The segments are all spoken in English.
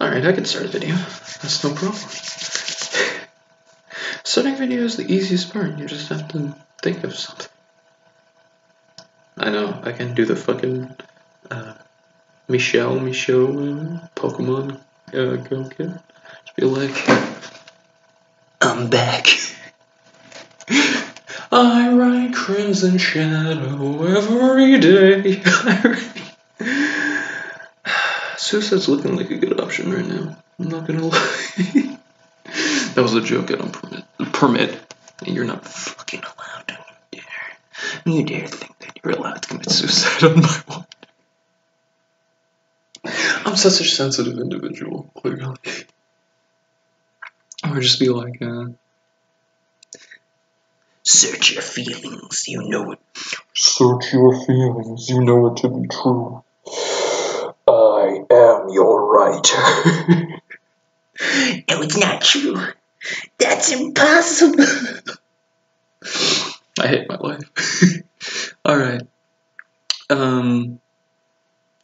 Alright, I can start a video. That's no problem. Starting a video is the easiest part. You just have to think of something. I know, I can do the fucking Michelle Pokemon Go Kid. Just be like, I'm back. I write Crimson Shadow every day. Suicide's looking like a good option right now. I'm not gonna lie. That was a joke. I don't permit. You're not fucking allowed to. You dare think that you're allowed to commit suicide on my watch. I'm such a sensitive individual, clearly. Or just be like, search your feelings, you know it. Search your feelings, you know it to be true. I am your writer. No, it's not true. That's impossible. I hate my life. Alright.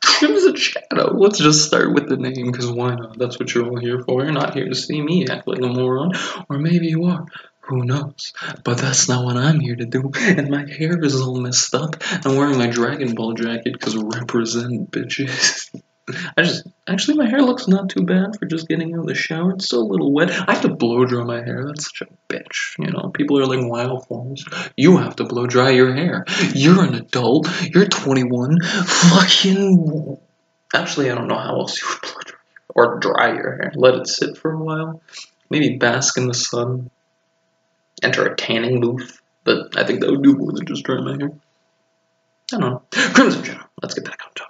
Crimson Shadow. Let's just start with the name, because why not? That's what you're all here for. You're not here to see me act like a moron. Or maybe you are. Who knows? But that's not what I'm here to do. And my hair is all messed up. I'm wearing my Dragon Ball jacket because represent, bitches. Actually, my hair looks not too bad for just getting out of the shower. It's still a little wet. I have to blow dry my hair. That's such a bitch. You know, people are like wildflowers. You have to blow dry your hair. You're an adult. You're 21. Fucking. Actually, I don't know how else you would blow dry or dry your hair. Let it sit for a while. Maybe bask in the sun. Enter a tanning booth. But I think that would do more than just dry my hair. I don't know. Crimson Shadow. Let's get back on top.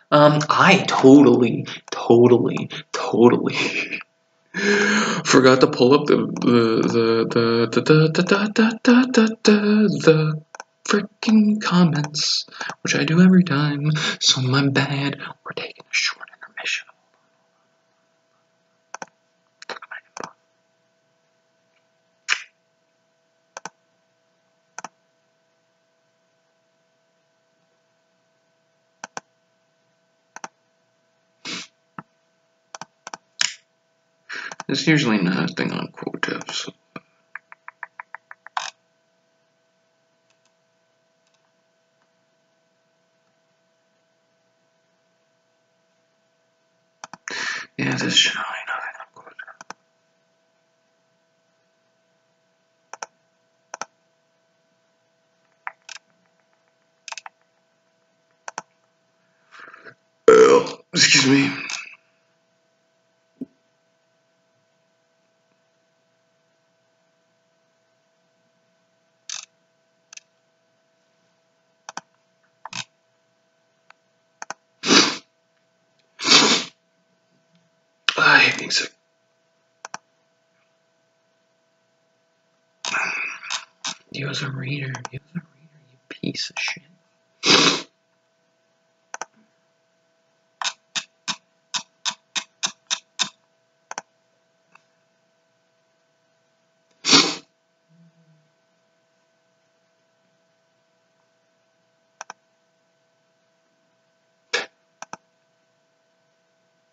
I totally forgot to pull up the freaking comments, which I do every time. So my bad. We're taking a short intermission. There's usually nothing on quotas. Yeah, there's generally nothing on quotas. Oh, excuse me. I hate being sick. You as a reader, you piece of shit.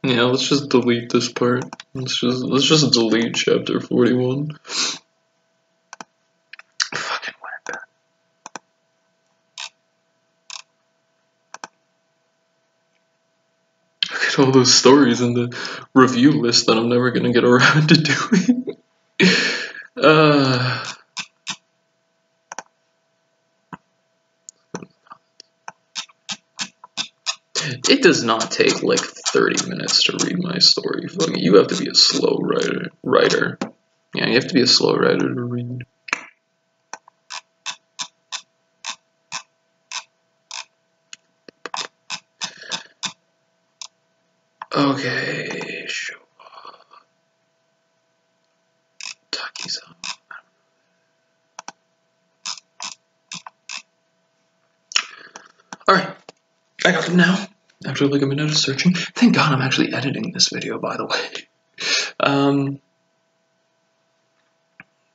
Yeah, let's just delete this part. Let's just delete chapter 41. Fucking whack. Look at all those stories in the review list that I'm never gonna get around to doing. It does not take like 30 minutes to read my story. Fucking, you have to be a slow writer. Yeah, you have to be a slow writer to read. Okay, sure. Taki's up. Alright, I got them now. After like a minute of searching. Thank God I'm actually editing this video, by the way.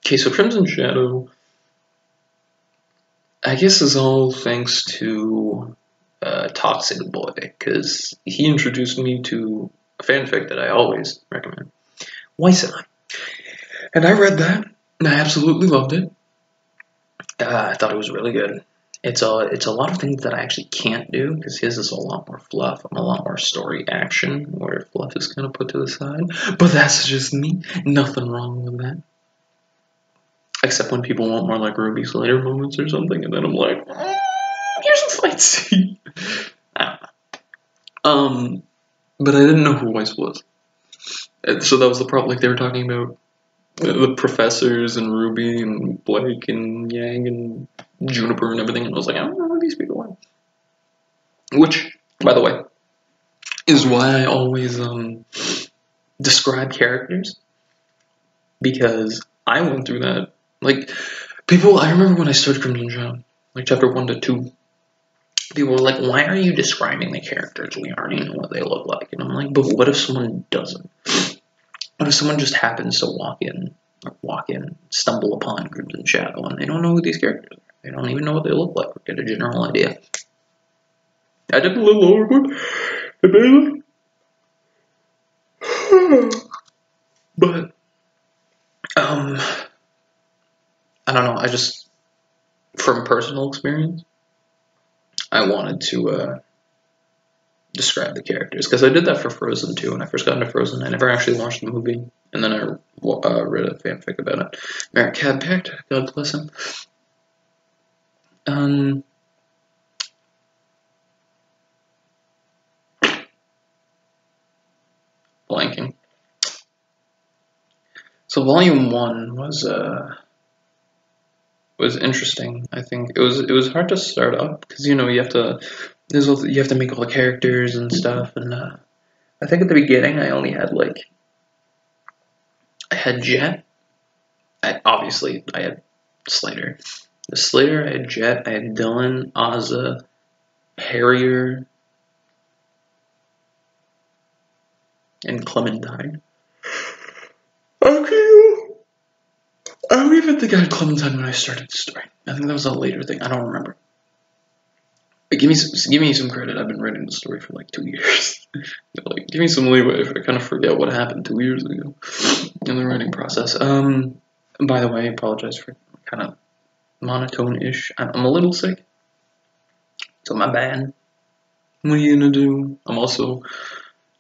Okay, so Crimson Shadow, I guess, is all thanks to Toxic Boy, because he introduced me to a fanfic that I always recommend, Weiss and I. And I read that, and I absolutely loved it. I thought it was really good. It's a lot of things that I actually can't do, because his is a lot more fluff. I'm a lot more story action, where fluff is kind of put to the side. But that's just me. Nothing wrong with that. Except when people want more like Ruby Slater moments or something, and then I'm like, here's a fight scene. I don't know. But I didn't know who Weiss was. And so that was the problem. Like, they were talking about the professors and Ruby and Blake and Yang and Juniper and everything, and I was like, I don't know who these people are. Which, by the way, is why I always describe characters, because I went through that. Like, people, I remember when I started Crimson, like chapter 1 to 2, people were like, why are you describing the characters? We already know what they look like. And I'm like, but what if someone doesn't? What if someone just happens to stumble upon Crimson Shadow, and they don't know who these characters are? They don't even know what they look like, or get a general idea. I did a little overboard, admittedly. But, I don't know, I just, from personal experience, I wanted to, describe the characters, because I did that for Frozen 2. When I first got into Frozen, I never actually watched the movie, and then I read a fanfic about it. Merrick Cadpact, God bless him. Blanking. So Volume 1 was interesting. I think it was hard to start up, because you have to make all the characters and stuff, and I think at the beginning I only had I had Jet. I had Slater. The Slater, I had Jet, I had Dylan, Ozza, Harrier, and Clementine. Okay. I don't even think I had Clementine when I started the story. I think that was a later thing. I don't remember. But give me some credit. I've been writing the story for like 2 years. Give me some leeway if I kind of forget what happened 2 years ago in the writing process. By the way, I apologize for kind of monotone-ish. I'm a little sick, so my bad. What are you gonna do? I'm also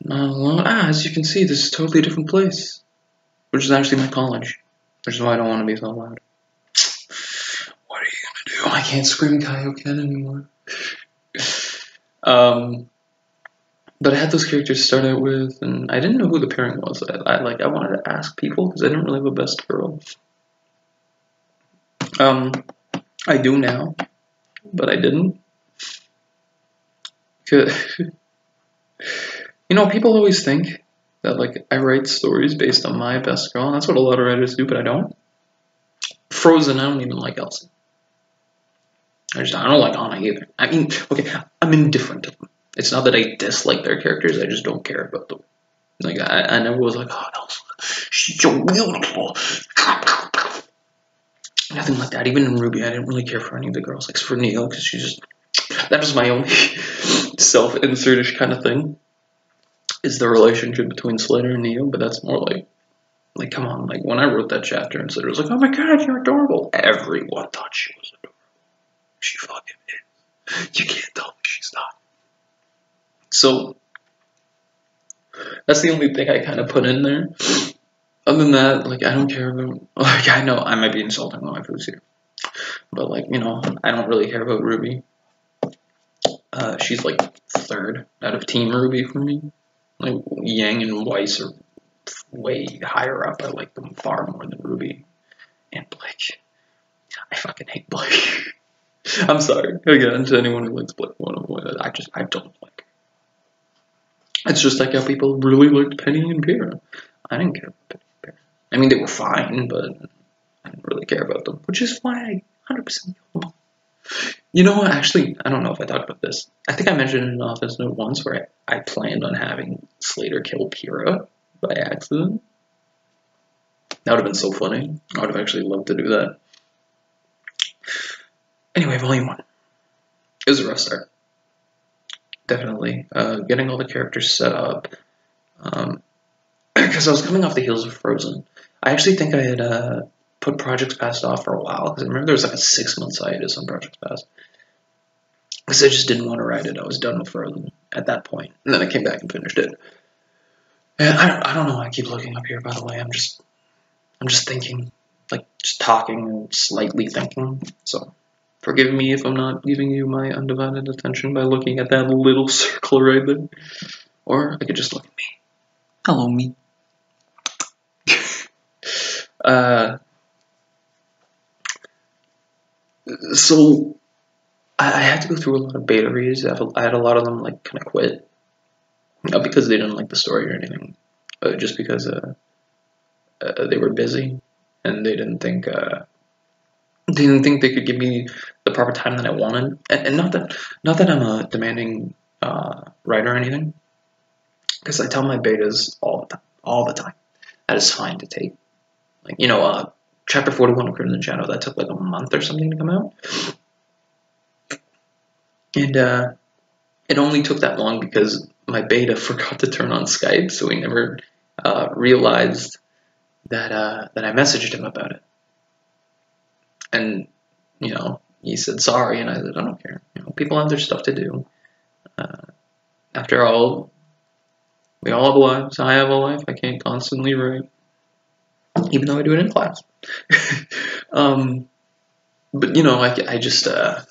not alone. As you can see, this is a totally different place, which is actually my college, which is why I don't want to be so loud. What are you gonna do? I can't scream Kaioken anymore. But I had those characters to start out with, and I didn't know who the pairing was. I wanted to ask people, because I didn't really have a best girl. I do now, but I didn't. People always think that I write stories based on my best girl, and that's what a lot of writers do, but I don't. Frozen, I don't even like Elsa. I don't like Anna either. I mean, okay, I'm indifferent to them. It's not that I dislike their characters, I just don't care about them. I never was like, oh, Elsa, she's so beautiful. Nothing like that. Even in Ruby, I didn't really care for any of the girls, except for Neo, because she's just... That was my only self-insertish kind of thing, is the relationship between Slater and Neo, but that's more like, come on, when I wrote that chapter and Slater was like, oh my god, you're adorable. Everyone thought she was adorable. She fucking is. You can't tell me she's not. So, that's the only thing I kind of put in there. Other than that, I don't care about... I know I might be insulting my waifus here. But, I don't really care about Ruby. She's, third out of Team Ruby for me. Yang and Weiss are way higher up. I like them far more than Ruby and Blake. I fucking hate Blake. I'm sorry. Again, to anyone who likes Blake, I don't like her. It's just like how people really liked Penny and Pyrrha. I didn't care about Penny and Pyrrha. I mean, they were fine, but I didn't really care about them, which is why I 100% killed them. You know what? Actually, I don't know if I talked about this. I think I mentioned in an office note once where I planned on having Slater kill Pyrrha by accident. That would have been so funny. I would have actually loved to do that. Anyway, Volume 1. It was a rough start. definitely. Getting all the characters set up. Because I was coming off the heels of Frozen. I actually think I had put Projects Past off for a while, because I remember there was like a 6 month hiatus on Projects Past. Because I just didn't want to write it. I was done with Frozen at that point. And then I came back and finished it. And I don't know why I keep looking up here, by the way. I'm just thinking. Like, just talking and slightly thinking. So, forgive me if I'm not giving you my undivided attention by looking at that little circle right there. Or I could just look at me. Hello, me. So I had to go through a lot of beta reads. I had a lot of them like kind of quit, not because they didn't like the story or anything, just because they were busy and they didn't think they could give me the proper time that I wanted. And not that I'm a demanding writer or anything, because I tell my betas all the time that it's fine to take. Like, Chapter 41 of Crimson Shadow, that took like a month or something to come out. And it only took that long because my beta forgot to turn on Skype, so he never realized that I messaged him about it. And, he said sorry, and I said, I don't care. People have their stuff to do. After all, we all have lives. I have a life. I can't constantly write, even though I do it in class. But I just I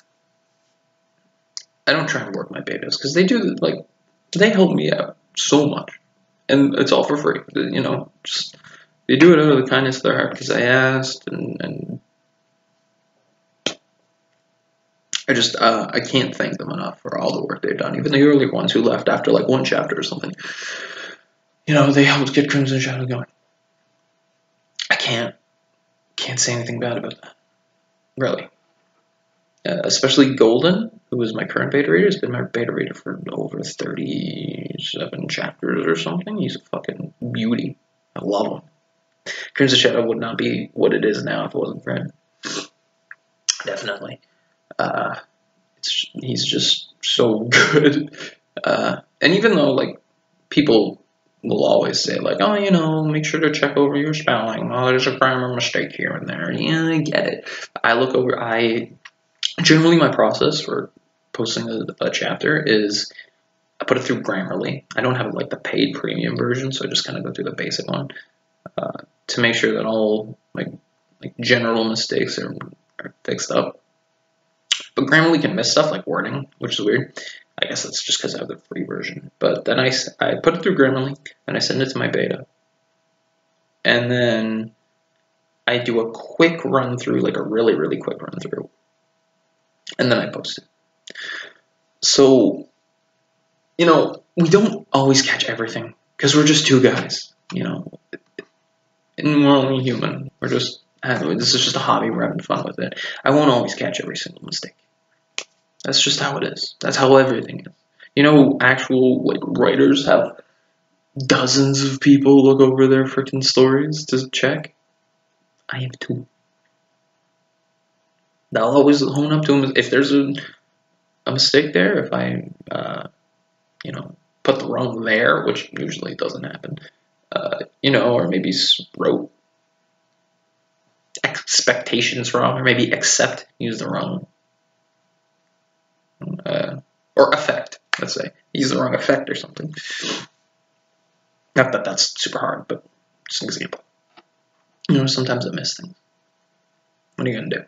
don't try and work my betas because they do they help me out so much, and it's all for free. Just they do it out of the kindness of their heart because I asked, and I can't thank them enough for all the work they've done. Even the early ones who left after like one chapter or something, they helped get Crimson Shadow going. I can't say anything bad about that, really. Especially Golden, who is my current beta reader, has been my beta reader for over 37 chapters or something. He's a fucking beauty. I love him. Crimson Shadow would not be what it is now if it wasn't for him. Definitely. He's just so good. And even though, people will always say, oh, make sure to check over your spelling. Oh, there's a grammar mistake here and there. Yeah, I get it. Generally, my process for posting a chapter is I put it through Grammarly. I don't have the paid premium version, so I just kind of go through the basic one to make sure that all general mistakes are fixed up. But Grammarly can miss stuff like wording, which is weird. I guess that's just because I have the free version. But then I put it through Grammarly, and I send it to my beta. And then I do a quick run through, a really, really quick run through. And then I post it. So, we don't always catch everything because we're just two guys, and we're only human. This is just a hobby. We're having fun with it. I won't always catch every single mistake. That's just how it is. That's how everything is. Actual writers have dozens of people look over their freaking stories to check. I have two. I'll always hone up to them if there's a mistake there. If I, put the wrong there, which usually doesn't happen, or maybe wrote expectations wrong, or maybe use the wrong, or effect. Let's say use the wrong effect or something. Not that that's super hard, but just an example. Sometimes I miss things. What are you gonna do?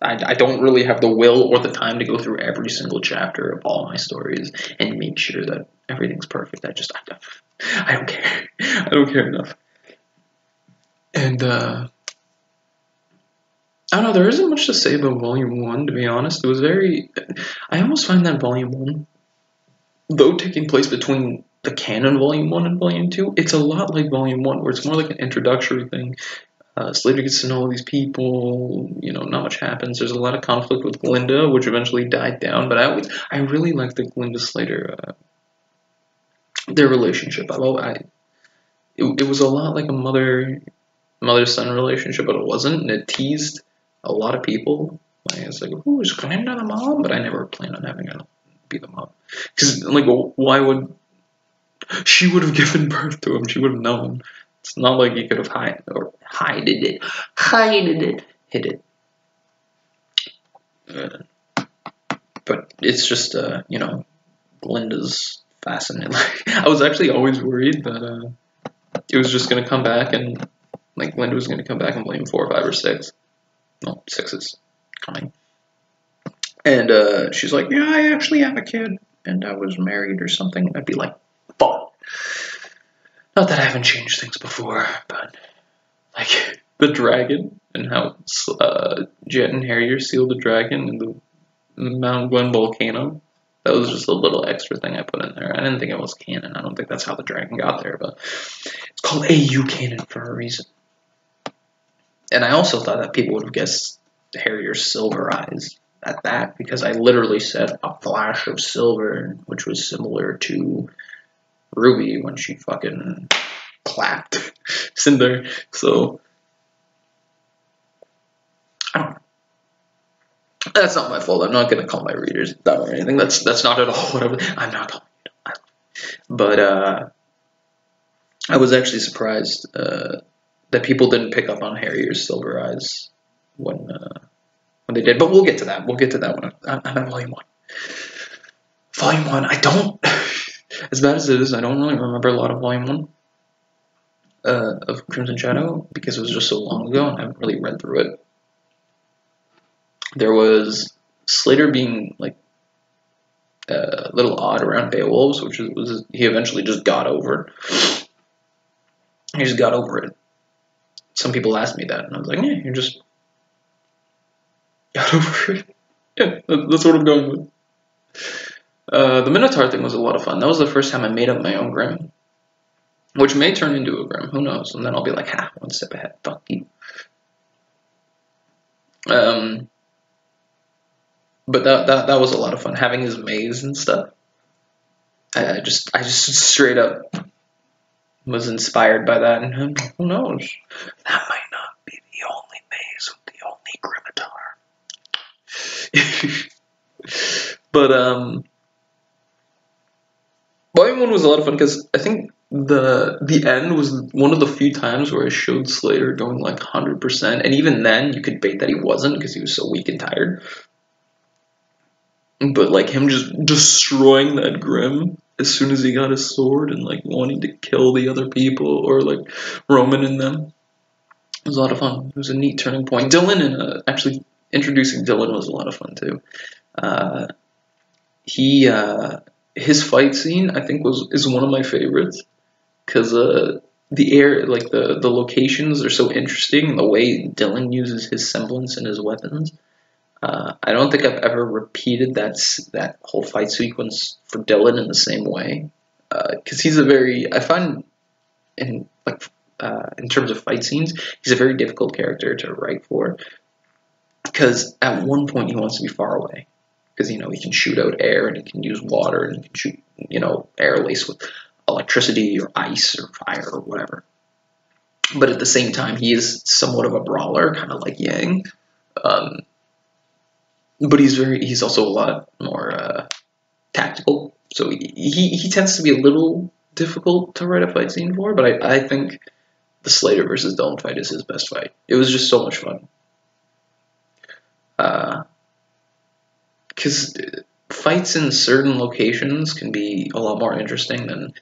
I don't really have the will or the time to go through every single chapter of all my stories and make sure that everything's perfect. I don't care. I don't care enough. And I don't know, there isn't much to say about Volume 1, to be honest. I almost find that Volume 1, though taking place between the canon Volume 1 and Volume 2, it's a lot like Volume 1, where it's more like an introductory thing. Slater gets to know all these people, not much happens. There's a lot of conflict with Glinda, which eventually died down, but I really like the Glinda Slater, their relationship. It was a lot like a mother-son relationship, but it wasn't, and it teased a lot of people Like, it's like, who's Glenda the mom? But I never planned on having her be the mom. Because, like, why would... She would have given birth to him. She would have known. It's not like he could have hid it. But it's just, you know, Glinda's fascinating. I was actually always worried that it was just going to come back and, like, Glinda was going to come back and blame 4, 5, or 6. No, 6 is coming. And she's like, yeah, I actually have a kid, and I was married or something. I'd be like, fuck. Not that I haven't changed things before, but, like, the dragon and how Jet and Harrier sealed the dragon in the Mount Glen volcano. That was just a little extra thing I put in there. I didn't think it was canon. I don't think that's how the dragon got there, but it's called AU canon for a reason. And I also thought that people would have guessed Harrier's silver eyes at that, because I literally said a flash of silver, which was similar to Ruby when she fucking clapped Cinder. So I don't know. That's not my fault. I'm not gonna call my readers dumb or anything. That's not at all what I'm not calling you dumb. But I was actually surprised that people didn't pick up on Harrier's silver eyes when they did. But we'll get to that. We'll get to that one. I'm at Volume 1. Volume 1. I don't. As bad as it is, I don't really remember a lot of Volume 1 of Crimson Shadow because it was just so long ago and I haven't really read through it. There was Slater being like a little odd around Beowulfs, which was he eventually just got over. He just got over it. Some people asked me that, and I was like, yeah, you just got over it. Yeah, that's what I'm going with. The Minotaur thing was a lot of fun. That was the first time I made up my own Grim, which may turn into a Grim. Who knows? And then I'll be like, ha, one step ahead. Fuck you. But that was a lot of fun, having his maze and stuff. I just straight up was inspired by that, and who knows? That might not be the only maze with the only Grimitar. But Volume 1 was a lot of fun because I think the end was one of the few times where I showed Slater going like 100%, and even then you could bait that he wasn't because he was so weak and tired. But like him just destroying that Grim as soon as he got his sword and like wanting to kill the other people or like Roman in them. It was a lot of fun. It was a neat turning point. Dylan and actually introducing Dylan was a lot of fun too. His fight scene I think is one of my favorites because the air, like the locations are so interesting. The way Dylan uses his semblance and his weapons. I don't think I've ever repeated that whole fight sequence for Dylan in the same way, because he's I find in terms of fight scenes, he's a very difficult character to write for, because at one point he wants to be far away, because he can shoot out air and he can use water and he can shoot air laced with electricity or ice or fire or whatever, but at the same time he is somewhat of a brawler, kind of like Yang. But he's also a lot more tactical, so he tends to be a little difficult to write a fight scene for, but I think the Slater versus Dylan fight is his best fight. It was just so much fun. Because fights in certain locations can be a lot more interesting than,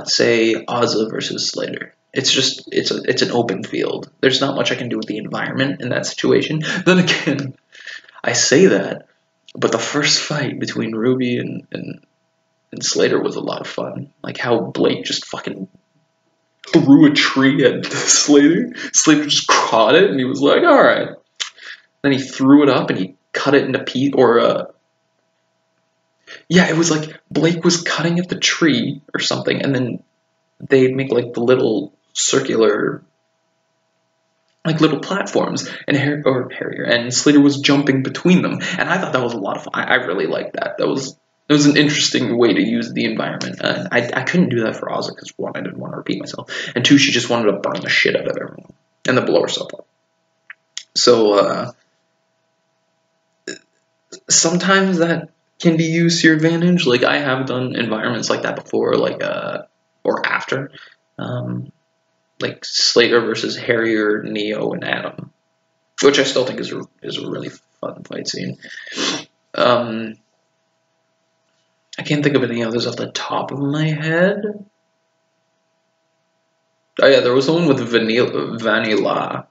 say, Ozza versus Slater. It's an open field. There's not much I can do with the environment in that situation. Then again, I say that, but the first fight between Ruby and Slater was a lot of fun. Like how Blake just fucking threw a tree at Slater. Slater just caught it and he was like, all right. Then he threw it up and he cut it into pieces, yeah, it was like Blake was cutting at the tree or something, and then they'd make like the little circular, like little platforms, and Harrier and Slater was jumping between them, and I thought that was a lot of fun. I really liked that. It was an interesting way to use the environment, and I couldn't do that for Ozzy because one, I didn't want to repeat myself, and two, she just wanted to burn the shit out of everyone and then blow herself up. So sometimes that can be used to your advantage. Like I have done environments like that before, like or after, um, like Slater versus Harrier, Neo, and Adam, which I still think is a really fun fight scene. Um, I can't think of any others off the top of my head. Oh yeah, there was the one with Vanilla,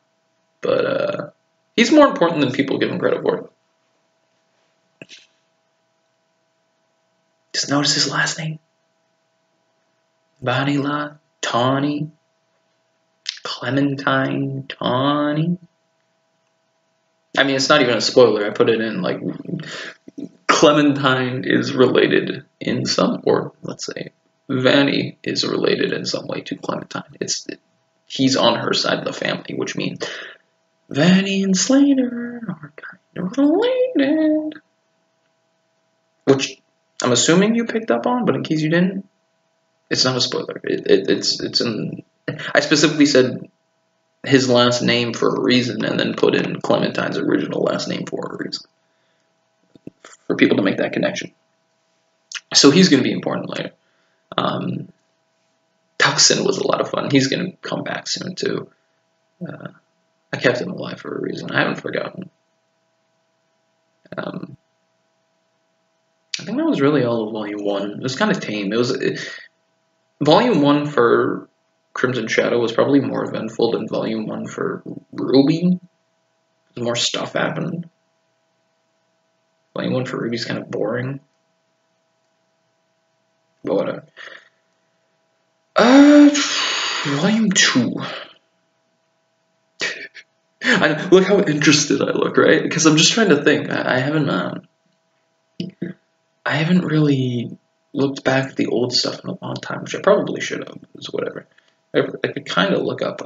but he's more important than people give him credit for. Just notice his last name. Vanilla, Tawny, Clementine, Tawny. I mean, it's not even a spoiler. I put it in like Clementine is related in some, or let's say Vanny is related in some way to Clementine. He's on her side of the family, which means Vanny and Slater are kind of related. Which I'm assuming you picked up on, but in case you didn't, it's not a spoiler. It's in. I specifically said his last name for a reason, and then put in Clementine's original last name for a reason, for people to make that connection. So he's going to be important later. Tuxin was a lot of fun. He's going to come back soon too. I kept him alive for a reason. I haven't forgotten. I think that was really all of Volume 1. It was kind of tame. Volume 1 for Crimson Shadow was probably more eventful than Volume 1 for Ruby. More stuff happened. Volume 1 for Ruby's kind of boring. But whatever. Volume 2. Look how interested I look, right? Because I'm just trying to think. I haven't really looked back at the old stuff in a long time, which I probably should have. It's whatever. I could kind of look up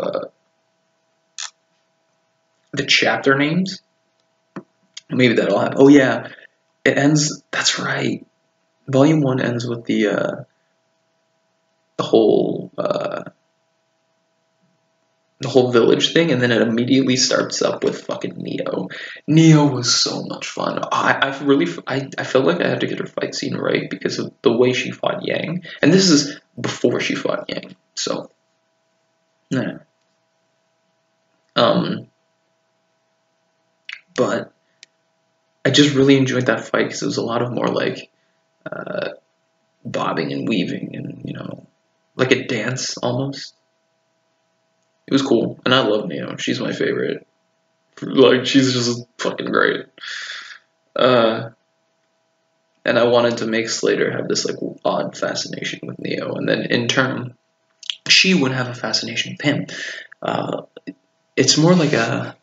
the chapter names. Maybe that'll happen. Oh yeah, it ends. That's right. Volume 1 ends with the whole village thing, and then it immediately starts up with fucking Neo. Neo was so much fun. I felt like I had to get her fight scene right because of the way she fought Yang, and this is before she fought Yang. So, yeah. But I just really enjoyed that fight because it was a lot of more like bobbing and weaving, and like a dance almost. It was cool, and I love Neo. She's my favorite. Like, she's just fucking great. And I wanted to make Slater have this, like, odd fascination with Neo, and then, in turn, she would have a fascination with him. It's more like a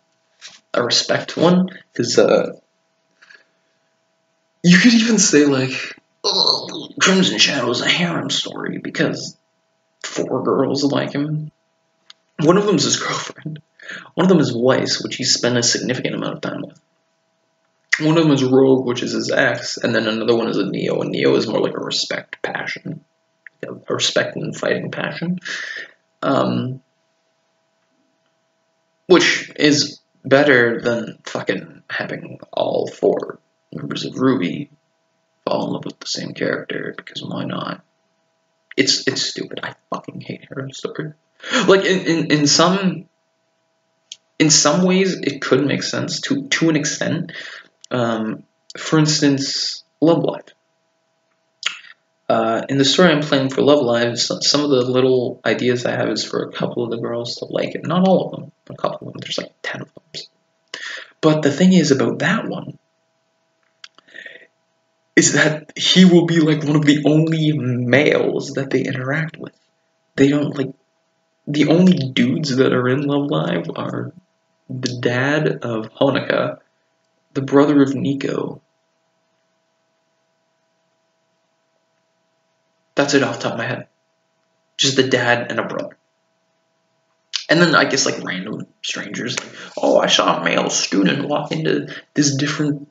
respect one, because, you could even say, like, oh, Crimson Shadow is a harem story, because 4 girls like him. One of them is his girlfriend. One of them is Weiss, which he spent a significant amount of time with. One of them is Rogue, which is his ex, and then another one is a Neo, and Neo is more like a respect passion. A respect and fighting passion. Which is better than fucking having all 4 members of Ruby fall in love with the same character, because why not? It's stupid. I fucking hate harem story. Like in some ways it could make sense to an extent. For instance, Love Live. In the story I'm playing for Love Live, some of the little ideas I have is for a couple of the girls to like it. Not all of them. A couple of them. There's like 10 of them. But the thing is about that one is that he will be like one of the only males that they interact with. They don't like. The only dudes that are in Love Live are the dad of Honoka, the brother of Nico. That's it off the top of my head. Just the dad and a brother. And then I guess like random strangers. Like, oh, I saw a male student walk into this different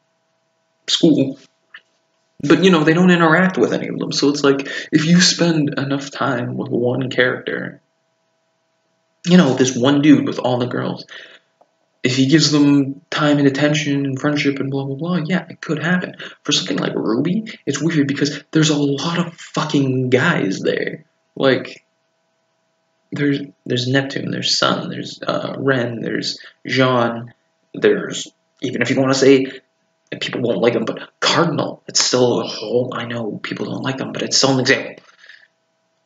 school. But, they don't interact with any of them. So it's like, if you spend enough time with one character, this one dude with all the girls, if he gives them time and attention and friendship and blah blah blah, yeah, it could happen. For something like Ruby, it's weird because there's a lot of fucking guys there. Like, there's Neptune, there's Sun, there's Ren, there's Jean, there's, even if you want to say people won't like him, but Cardinal, it's still a whole, I know people don't like them, but it's still an example.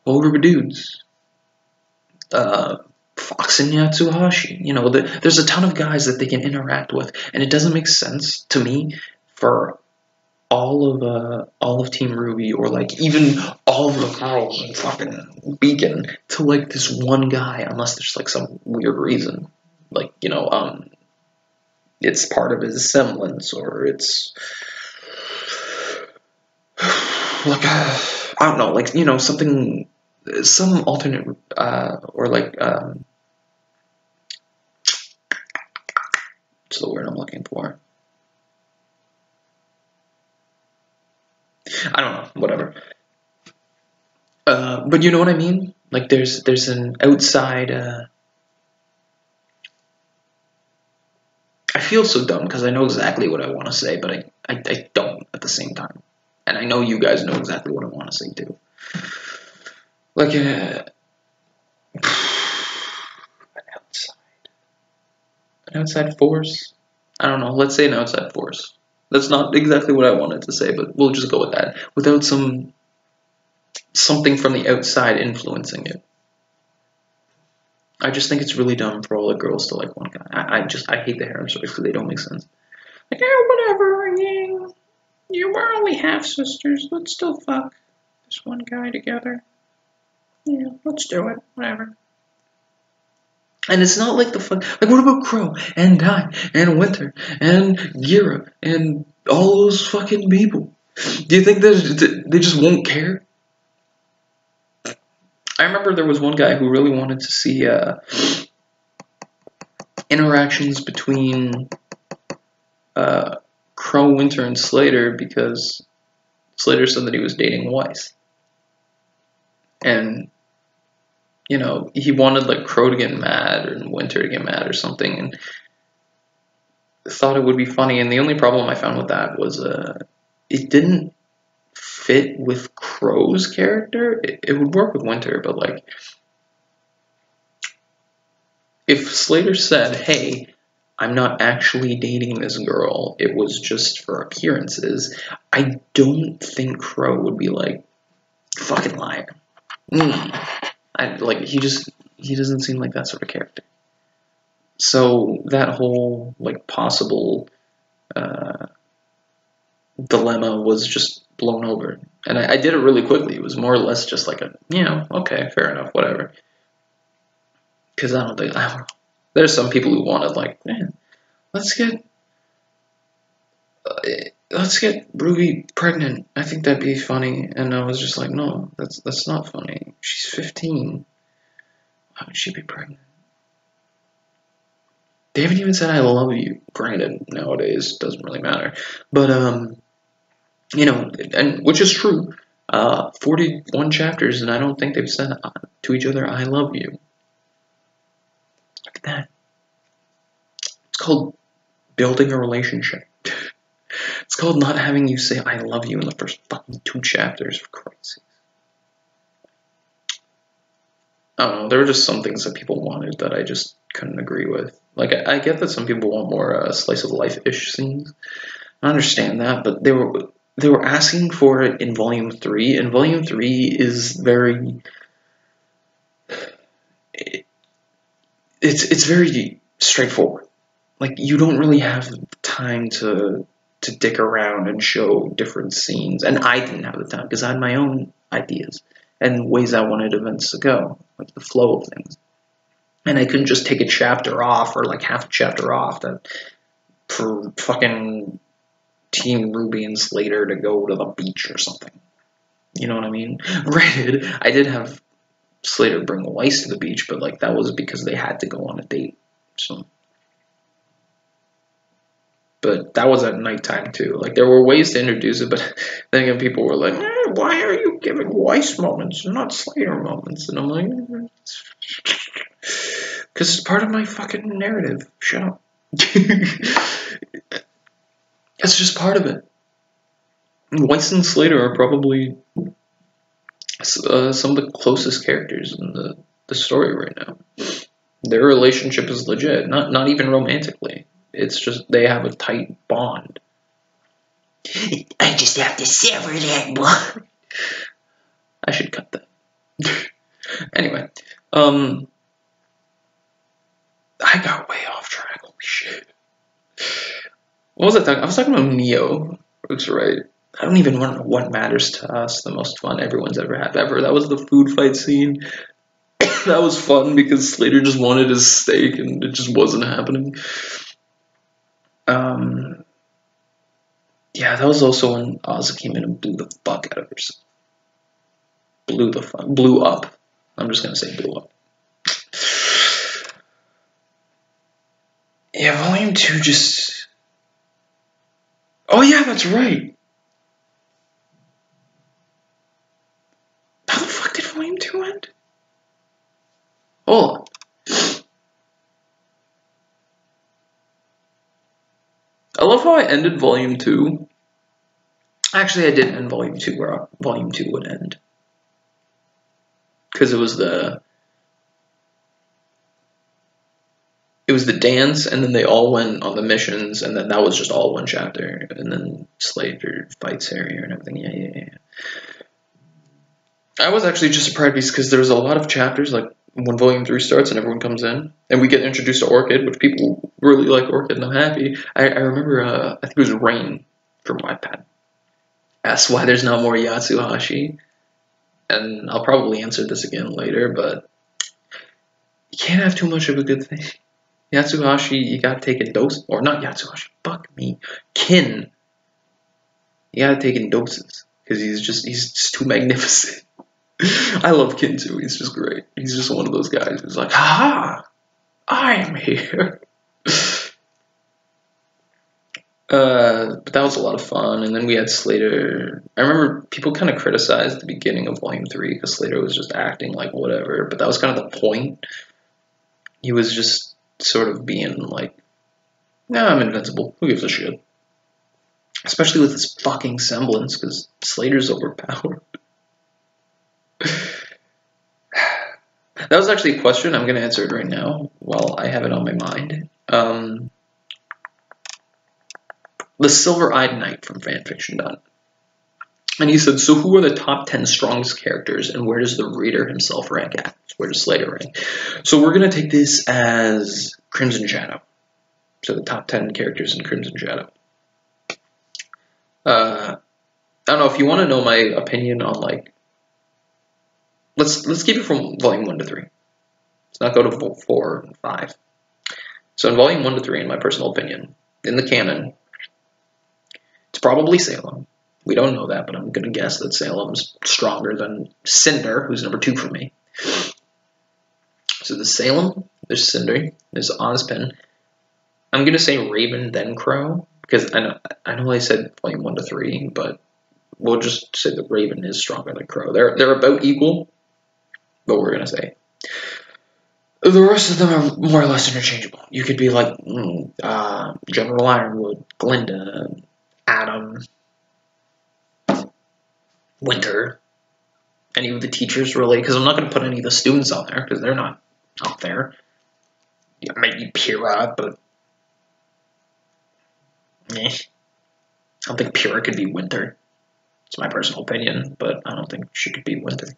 Whole group of dudes. Fox and Yatsuhashi, you know, there's a ton of guys that they can interact with, and it doesn't make sense to me for all of Team Ruby, or like even all of the girls in fucking Beacon, to like this one guy, unless there's like some weird reason, like, you know, it's part of his semblance, or it's like I don't know, like, you know, something, some alternate, or like what's the word I'm looking for? I don't know, whatever. But you know what I mean? Like, there's an outside. I feel so dumb because I know exactly what I want to say, but I don't at the same time. And I know you guys know exactly what I want to say too. Like an outside force. I don't know. Let's say an outside force. That's not exactly what I wanted to say, but we'll just go with that. Without something from the outside influencing it. I just think it's really dumb for all the girls to like one guy. I hate the harem stories because they don't make sense. Like, oh, whatever, yeah, you were only half sisters. Let's still fuck this one guy together. Yeah, let's do it. Whatever. And it's not like the fun. Like, what about Crow and Dai and Winter and Gira and all those fucking people? Do you think that they just won't care? I remember there was one guy who really wanted to see interactions between Crow, Winter, and Slater, because Slater said that he was dating Weiss. And, you know, he wanted like Crow to get mad and Winter to get mad or something, and thought it would be funny. And the only problem I found with that was it didn't fit with Crow's character. It would work with Winter, but like, if Slater said, hey, I'm not actually dating this girl, it was just for appearances, I don't think Crow would be like, fucking liar. He doesn't seem like that sort of character. So that whole like possible dilemma was just blown over. And I did it really quickly. It was more or less just like a, you know, okay, fair enough, whatever. Because I don't know. There's some people who wanted like, man, let's get Ruby pregnant. I think that'd be funny. And I was just like, no, that's not funny. She's 15. Why would she be pregnant? They haven't even said I love you. Granted, nowadays it doesn't really matter. But you know, and which is true. 41 chapters, and I don't think they've said to each other, I love you. Look at that. It's called building a relationship. It's called not having you say I love you in the first fucking 2 chapters, for Christ's sake. I don't know, there were just some things that people wanted that I just couldn't agree with. Like, I get that some people want more slice of life-ish scenes. I understand that, but they were asking for it in Volume 3, and Volume 3 is very... It's very straightforward. Like, you don't really have time to dick around and show different scenes. And I didn't have the time, because I had my own ideas and ways I wanted events to go, like the flow of things. And I couldn't just take a chapter off, or like half a chapter off, that for fucking Team Ruby and Slater to go to the beach or something. You know what I mean? Granted, I did have Slater bring Weiss to the beach, but like that was because they had to go on a date. So, but that was at nighttime too. Like, there were ways to introduce it, but then again, people were like, why are you giving Weiss moments and not Slater moments? And I'm like, because it's part of my fucking narrative. Shut up. It's just part of it. Weiss and Slater are probably some of the closest characters in the story right now. Their relationship is legit, not even romantically. It's just they have a tight bond. I just have to sever that bond. I should cut that. Anyway, I got way off track. Holy shit. What was I talking? I was talking about Neo. Looks right. I don't even know what matters to us. The most fun everyone's ever had ever. That was the food fight scene. That was fun because Slater just wanted his steak and it just wasn't happening. Yeah, that was also when Ozzy came in and blew the fuck out of herself. Blew up. I'm just gonna say blew up. Yeah, Volume 2 just... Oh yeah, that's right. How the fuck did Volume 2 end? Hold on. I love how I ended Volume 2. Actually, I didn't end Volume 2 where Volume 2 would end. Because it was the dance, and then they all went on the missions, and then that was just all one chapter, and then Slater fights Harrier and everything. Yeah. I was actually just surprised because there was a lot of chapters, like when Volume 3 starts and everyone comes in, and we get introduced to Orchid, which people really like Orchid, and I'm happy. I remember, I think it was Rain from Wattpad asked why there's not more Yatsuhashi, and I'll probably answer this again later, but you can't have too much of a good thing. Yatsuhashi, you gotta take a dose, or not Yatsuhashi, fuck me, Kin. You gotta take in doses, because he's just too magnificent. I love Kin too, he's just great. He's just one of those guys who's like, ha, I am here. But that was a lot of fun, and then we had Slater. I remember people kind of criticized the beginning of Volume 3, because Slater was just acting like whatever, but that was kind of the point. He was just sort of being like, nah, I'm invincible, who gives a shit? Especially with his fucking semblance, because Slater's overpowered. That was actually a question. I'm going to answer it right now while I have it on my mind. The Silver-Eyed Knight from Fanfiction. And he said, so who are the top 10 strongest characters and where does the reader himself rank at? Where does Slater rank? So we're going to take this as Crimson Shadow. So the top 10 characters in Crimson Shadow. I don't know if you want to know my opinion on, like, let's keep it from Volume 1 to 3. Let's not go to 4 and 5. So in Volume 1 to 3, in my personal opinion, in the canon, it's probably Salem. We don't know that, but I'm going to guess that Salem's stronger than Cinder, who's number 2 for me. So there's Salem, there's Cinder, there's Ozpin. I'm going to say Raven, then Crow, because I know I said Volume 1 to 3, but we'll just say that Raven is stronger than Crow. They're about equal, but we're going to say. The rest of them are more or less interchangeable. You could be like General Ironwood, Glinda, Adam, Winter, any of the teachers really, because I'm not going to put any of the students on there because they're not up there. Yeah, maybe Pyrrha, but I don't think Pyrrha could be Winter. It's my personal opinion, but I don't think she could be Winter.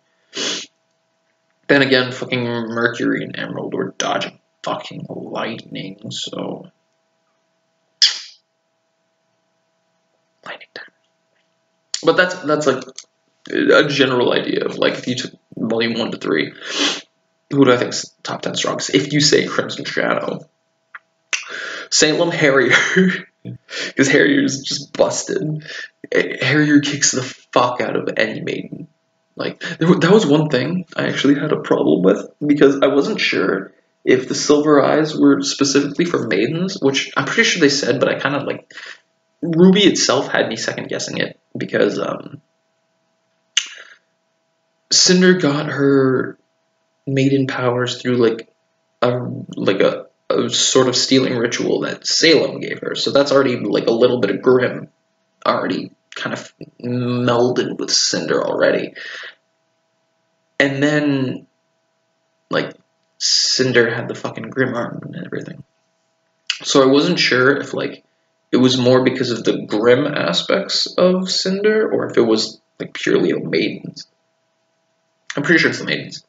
Then again, fucking Mercury and Emerald were dodging fucking lightning, so lightning time. But that's like a general idea of like if you took Volume 1 to 3, who do I think is top 10 strongest? If you say Crimson Shadow, Salem Harrier, because Harrier's just busted. Harrier kicks the fuck out of any maiden. Like that was one thing I actually had a problem with because I wasn't sure if the silver eyes were specifically for maidens, which I'm pretty sure they said, but I kind of like Ruby itself had me second guessing it because Cinder got her maiden powers through like a a sort of stealing ritual that Salem gave her. So that's already like a little bit of Grim already kind of melded with Cinder already. And then, like, Cinder had the fucking Grim arm and everything. So I wasn't sure if, like, it was more because of the Grim aspects of Cinder, or if it was, like, purely the Maidens. I'm pretty sure it's the Maidens.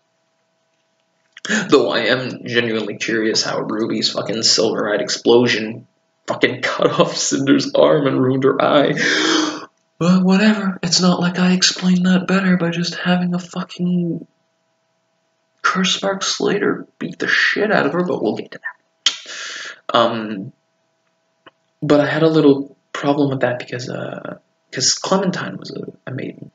Though I am genuinely curious how Ruby's fucking silver-eyed explosion fucking cut off Cinder's arm and ruined her eye. But whatever, it's not like I explained that better by just having a fucking Curse Spark Slater beat the shit out of her, but we'll get to that. But I had a little problem with that because Clementine was a maiden,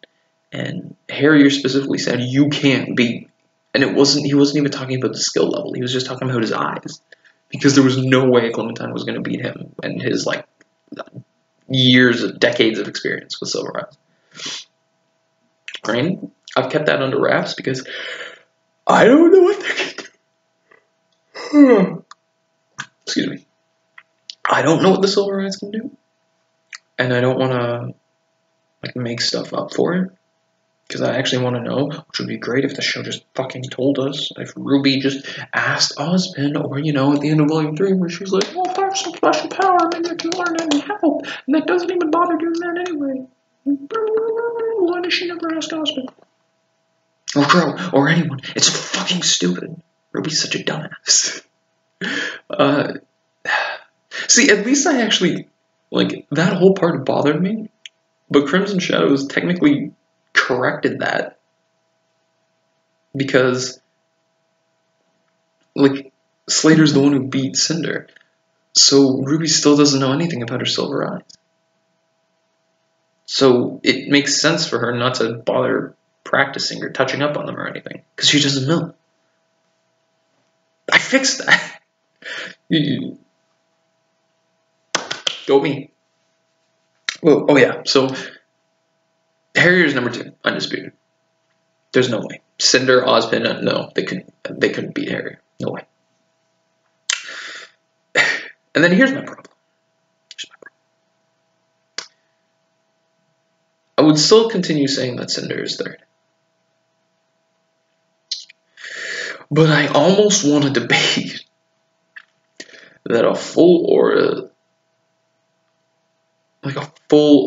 and Harrier specifically said you can't beat, and he wasn't even talking about the skill level. He was just talking about his eyes, because there was no way Clementine was going to beat him and his like decades of experience with Silver Eyes. Granted, I've kept that under wraps because I don't know what they can do. Excuse me. I don't know what the Silver Eyes can do, and I don't want to like make stuff up for it, because I actually want to know, which would be great if the show just fucking told us, if Ruby just asked Ozpin, or, you know, at the end of Volume 3, where she's like, well, there's some special power, maybe I can learn any help, and that doesn't even bother doing that anyway. Why does she never ask Ozpin? Or Crow, or anyone. It's fucking stupid. Ruby's such a dumbass. See, at least I actually, like, that whole part bothered me, but Crimson Shadows technically corrected that, because, like, Slater's the one who beat Cinder, so Ruby still doesn't know anything about her silver eyes. So it makes sense for her not to bother practicing or touching up on them or anything, because she doesn't know. I fixed that. Go me. Well, oh yeah, so Harrier's number 2, undisputed. There's no way. Cinder, Ozpin, no, they couldn't beat Harrier. No way. And then here's my problem. I would still continue saying that Cinder is 3rd. But I almost want to debate that a full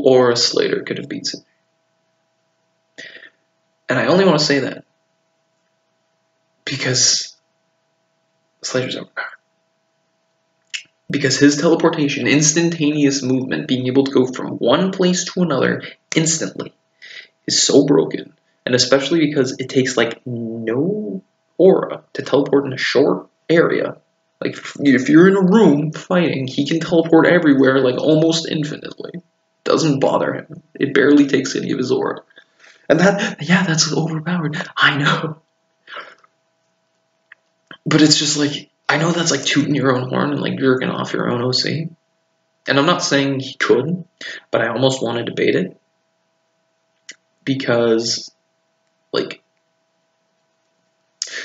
aura Slater could have beat Cinder. And I only want to say that because Slater's overpowered. Because his teleportation, instantaneous movement, being able to go from one place to another instantly, is so broken. And especially because it takes like no aura to teleport in a short area. Like if you're in a room fighting, he can teleport everywhere like almost infinitely. Doesn't bother him. It barely takes any of his aura. And that's overpowered. I know. But it's just like, I know that's like tooting your own horn and like jerking off your own OC. And I'm not saying he could, but I almost want to debate it. Because, like,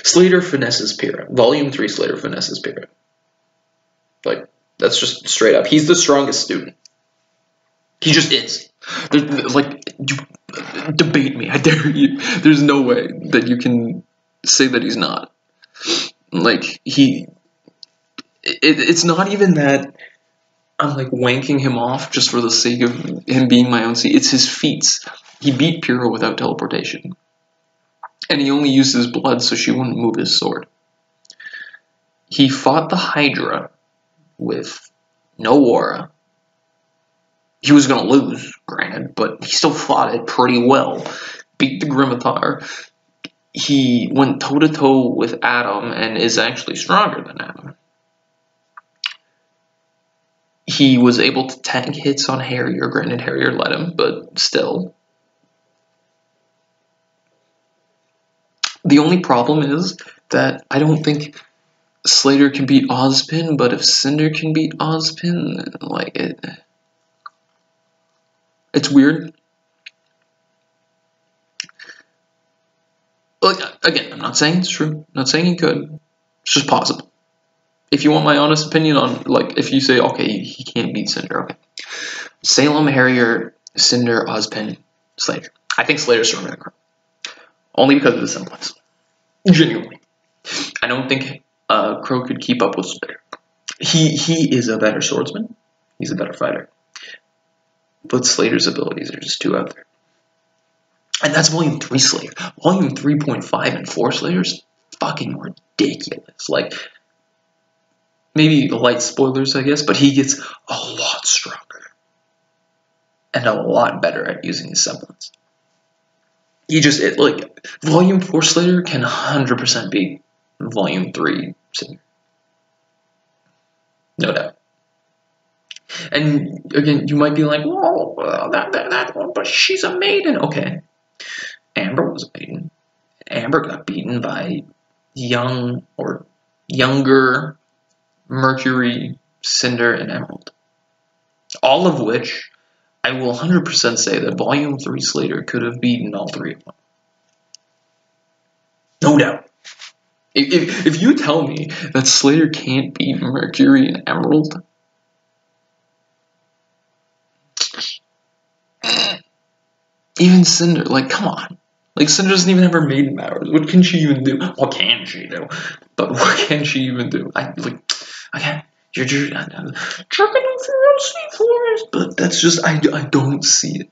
Slater finesses Pyrrha. Volume 3 Slater finesses Pyrrha. Like, that's just straight up. He's the strongest student. He just is. Like, debate me. I dare you. There's no way that you can say that he's not. Like, it's not even that I'm like wanking him off just for the sake of him being my own seat. It's his feats. He beat Pyrrha without teleportation. And he only used his blood so she wouldn't move his sword. He fought the Hydra with no aura. He was going to lose, granted, but he still fought it pretty well. Beat the Grimothar. He went toe-to-toe with Adam and is actually stronger than Adam. He was able to tank hits on Harrier. Granted, Harrier let him, but still. The only problem is that I don't think Slater can beat Ozpin, but if Cinder can beat Ozpin, like, it's weird. Like, again, I'm not saying it's true. I'm not saying he could. It's just possible. if you want my honest opinion on, like, if you say, okay, he can't beat Cinder, okay. Salem, Harrier, Cinder, Ozpin, Slater. I think Slater's stronger than Crow. Only because of the semblance. Genuinely. I don't think Crow could keep up with Slater. He is a better swordsman. He's a better fighter. But Slater's abilities are just too out there. And that's Volume 3 Slater. Volume 3.5 and 4 Slater's fucking ridiculous. Like, maybe light spoilers, I guess, but he gets a lot stronger. And a lot better at using his semblance. Volume 4 Slater can 100% beat Volume 3 Cinder. No doubt. And again, you might be like, "Whoa, that one, but she's a maiden." Okay, Amber was a maiden. Amber got beaten by younger Mercury, Cinder, and Emerald. All of which, I will 100% say that Volume 3 Slater could have beaten all three of them. No doubt. If you tell me that Slater can't beat Mercury and Emerald, even Cinder, like, come on. Like, Cinder doesn't even have her maiden powers. What can she even do? What can she do? But what can she even do? I can't. You're jerking off your own sweet forest. But that's just, I don't see it.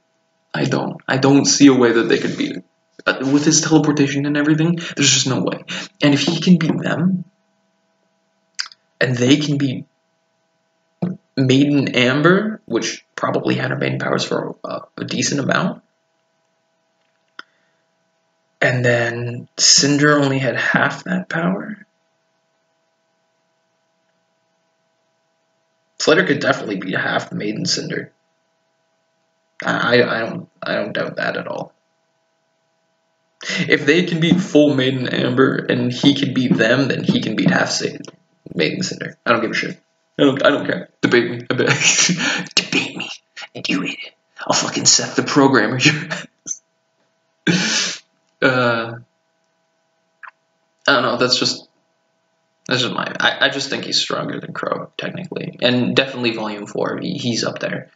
I don't see a way that they could beat it. With his teleportation and everything, there's just no way. And if he can beat them, and they can beat Maiden Amber, which probably had her maiden powers for a decent amount, and then Cinder only had half that power, Slater could definitely beat half Maiden Cinder. I don't doubt that at all. If they can beat full Maiden Amber and he can beat them, then he can beat half Maiden Cinder. I don't give a shit. I don't care. Debate me. I bet. Debate me. Do it. I'll fucking set the programmer your ass. I don't know. That's just my. I just think he's stronger than Crow, technically, and definitely Volume 4. He's up there.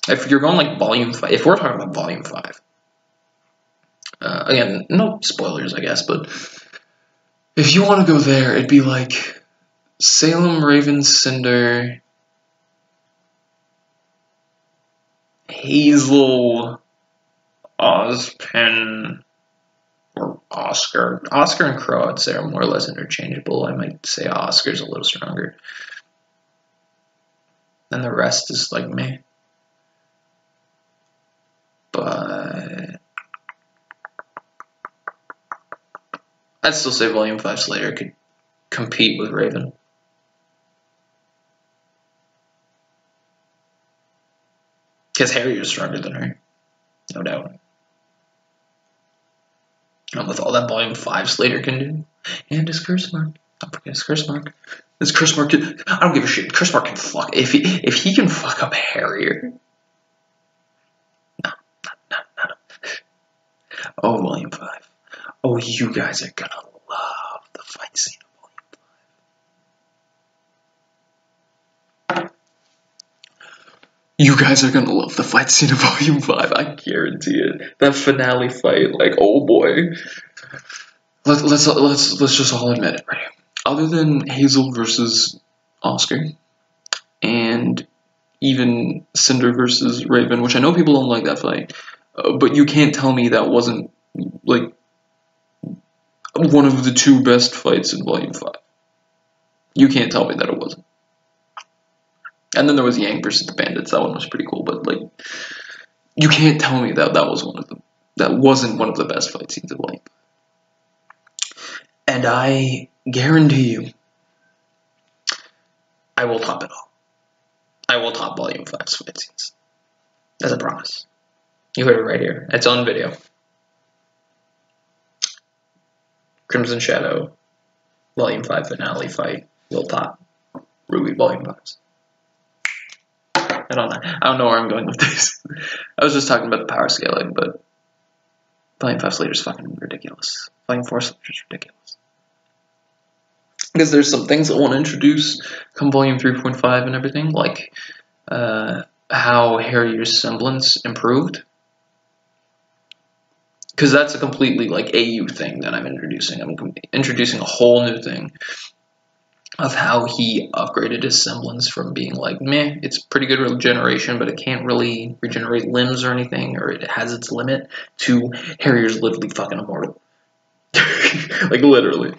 If you're going like Volume 5, if we're talking about Volume 5. Again, no spoilers, I guess, but if you want to go there, it'd be like Salem, Raven, Cinder, Hazel, Ozpin, or Oscar. Oscar and Crow, I'd say, are more or less interchangeable. I might say Oscar's a little stronger. And the rest is like me. But I'd still say Volume 5 Slater could compete with Raven. Because Harrier's stronger than her. No doubt. And with all that Volume 5 Slater can do. And his curse mark. Don't forget his curse mark. His curse mark can, I don't give a shit. Curse mark can fuck. If he can fuck up Harrier. No. Oh, Volume 5. Oh, you guys are gonna love the fight scene of Volume 5. You guys are gonna love the fight scene of Volume 5. I guarantee it. That finale fight, like, oh boy. Let's just all admit it, right? Other than Hazel versus Oscar, and even Cinder versus Raven, which I know people don't like that fight, but you can't tell me that wasn't like one of the two best fights in Volume 5. You can't tell me that it wasn't. And then there was Yang versus the Bandits. That one was pretty cool, but like, you can't tell me that wasn't one of the best fight scenes in Volume 5. And I guarantee you, I will top it all. I will top Volume 5's fight scenes. That's a promise. You heard it right here. It's on video. Crimson Shadow, Volume 5 finale fight, will top Ruby Volume 5's. I don't know where I'm going with this. I was just talking about the power scaling, but Volume 5 Slater's fucking ridiculous. Volume 4 Slater's ridiculous. Because there's some things I want to introduce come volume 3.5 and everything, like how Harrier's semblance improved. Because that's a completely like AU thing that I'm introducing. I'm introducing a whole new thing of how he upgraded his semblance from being like, meh, it's pretty good regeneration, but it can't really regenerate limbs or anything, or it has its limit, to Harrier's literally fucking immortal. Like, literally.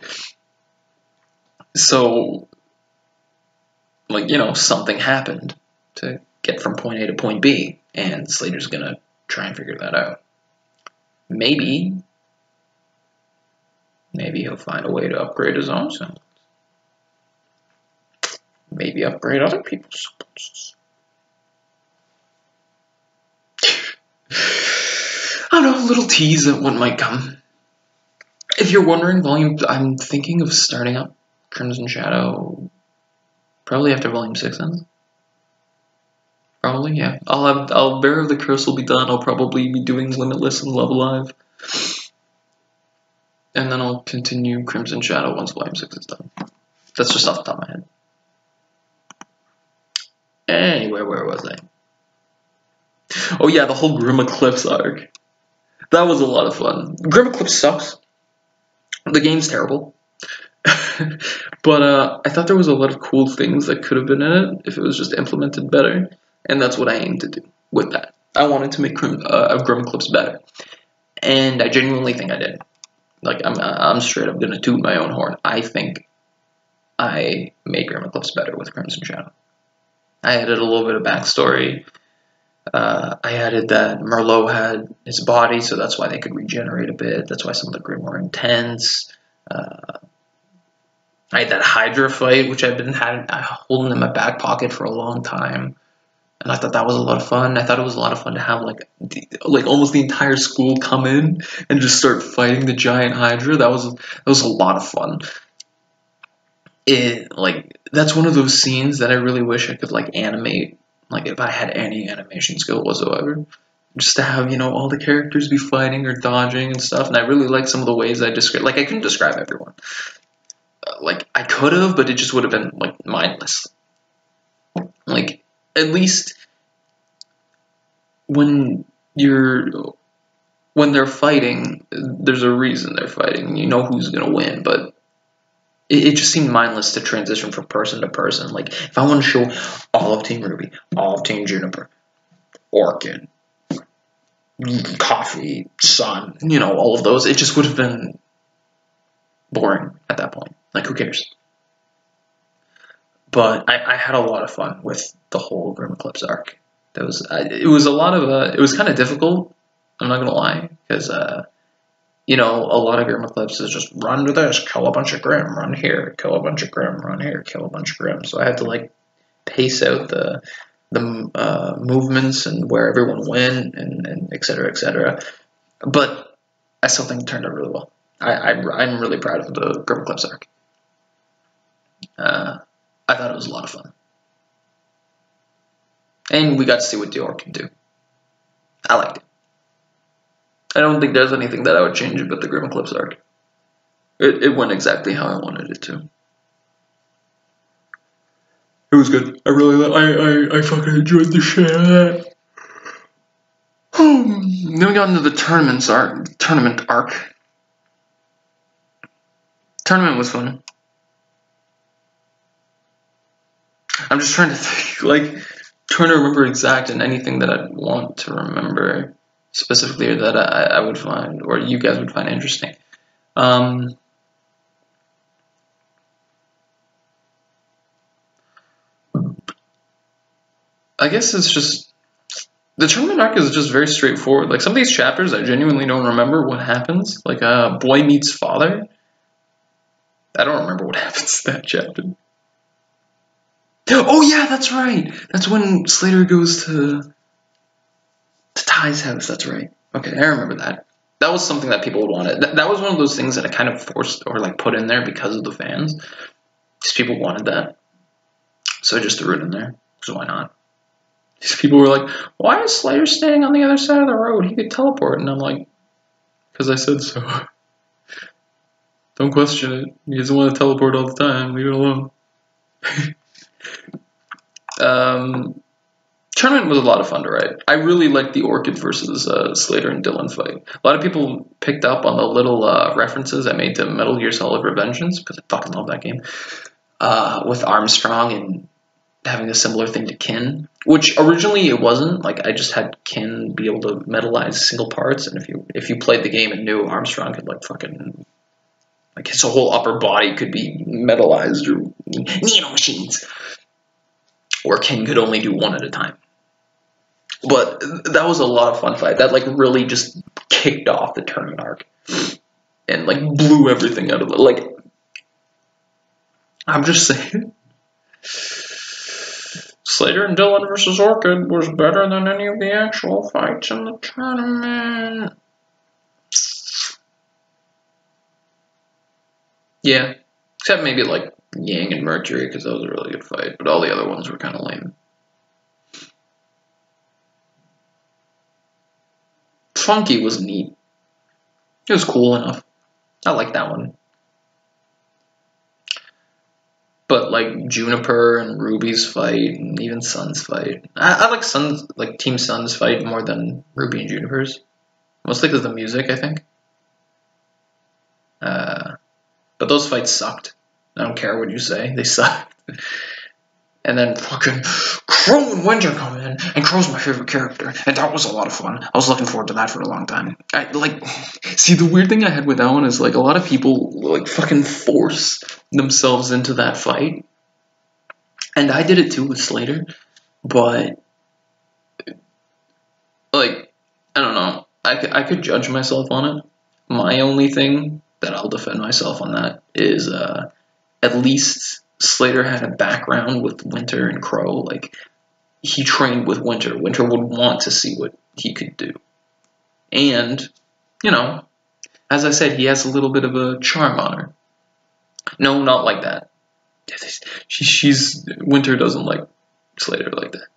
So, like, you know, something happened to get from point A to point B, and Slater's gonna try and figure that out. Maybe he'll find a way to upgrade his own semblance. Maybe upgrade other people's semblances. I don't know, a little tease at what might come. If you're wondering, I'm thinking of starting up Crimson Shadow probably after volume 6 ends. Probably, yeah. I'll Bearer of the Curse will be done. I'll probably be doing Limitless and Love Alive. And then I'll continue Crimson Shadow once volume 6 is done. That's just off the top of my head. Anyway, where was I? Oh yeah, the whole Grim Eclipse arc. That was a lot of fun. Grim Eclipse sucks. The game's terrible. But I thought there was a lot of cool things that could have been in it if it was just implemented better. And that's what I aim to do with that. I wanted to make Grim Eclipse better. And I genuinely think I did. Like, I'm straight up gonna toot my own horn. I think I made Grim Eclipse better with Crimson Shadow. I added a little bit of backstory. I added that Merlot had his body, so that's why they could regenerate a bit. That's why some of the Grim were intense. I had that Hydra fight, which I've been holding in my back pocket for a long time, and I thought that was a lot of fun. I thought it was a lot of fun to have like almost the entire school come in and just start fighting the giant Hydra. That was a lot of fun. That's one of those scenes that I really wish I could like animate. Like, if I had any animation skill whatsoever, just to have, you know, all the characters be fighting or dodging and stuff. And I really like some of the ways I describe. Like, I couldn't describe everyone. Like, I could have, but it just would have been like mindless. Like, at least when they're fighting, there's a reason they're fighting. You know who's gonna win, but it just seemed mindless to transition from person to person. Like, if I want to show all of Team Ruby, all of Team Juniper, Orchid, Coffee, Sun, you know, all of those, it just would have been boring at that point. Like, who cares? But I had a lot of fun with the whole Grim Eclipse arc. It was a lot of, it was kind of difficult, I'm not going to lie, because, you know, a lot of Grim Eclipse is just run to this, kill a bunch of Grim, run here, kill a bunch of Grim, run here, kill a bunch of Grim. So I had to like pace out the movements and where everyone went and et cetera, et cetera. But I still think it turned out really well. I'm really proud of the Grim Eclipse arc. I thought it was a lot of fun. And we got to see what Dior can do. I liked it. I don't think there's anything that I would change about the Grim Eclipse arc. It went exactly how I wanted it to. It was good. I fucking enjoyed the shit out of that. Then we got into the tournament arc. Tournament was fun. I'm just trying to think, like, trying to remember and anything that I'd want to remember specifically, or that I would find, or you guys would find interesting. I guess it's just, the tournament arc is just very straightforward. Like, some of these chapters, I genuinely don't remember what happens. Like, Boy Meets Father. I don't remember what happens in that chapter. Oh yeah, that's right. That's when Slater goes to Ty's house. That's right. Okay, I remember that. That was something that people would want. That was one of those things that I kind of forced or like put in there because of the fans. Because people wanted that. So I just threw it in there. So why not? These people were like, why is Slater staying on the other side of the road? He could teleport. And I'm like, because I said so. Don't question it. He doesn't want to teleport all the time. Leave it alone. Tournament was a lot of fun to write. I really liked the Orchid versus Slater and Dylan fight. A lot of people picked up on the little references I made to Metal Gear Solid Revengeance, because I fucking love that game, with Armstrong and having a similar thing to Kin, which originally it wasn't. Like, I just had Kin be able to metallize single parts, and if you played the game and knew, Armstrong could like fucking, like, his whole upper body could be metallized or nano machines, or Kin could only do one at a time. But that was a lot of fun fight. That like really just kicked off the tournament arc and like blew everything out of it. Like, I'm just saying, Slater and Dylan versus Orchid was better than any of the actual fights in the tournament. Yeah, except maybe like Yang and Mercury, because that was a really good fight. But all the other ones were kind of lame. Funky was neat. It was cool enough. I like that one. But like Juniper and Ruby's fight, and even Sun's fight, I like Sun's, like Team Sun's fight more than Ruby and Juniper's. Mostly because of the music, I think. But those fights sucked. I don't care what you say, they sucked. And then fucking Crow and Winter come in, and Crow's my favorite character, and that was a lot of fun. I was looking forward to that for a long time. See, the weird thing I had with that one is, like, a lot of people, like, fucking force themselves into that fight. And I did it too with Slater, but, like, I don't know. I could judge myself on it. My only thing that I'll defend myself on that is, at least Slater had a background with Winter and Crow. Like, he trained with Winter. Winter would want to see what he could do. And, you know, as I said, he has a little bit of a charm on her. No, not like that. Winter doesn't like Slater like that.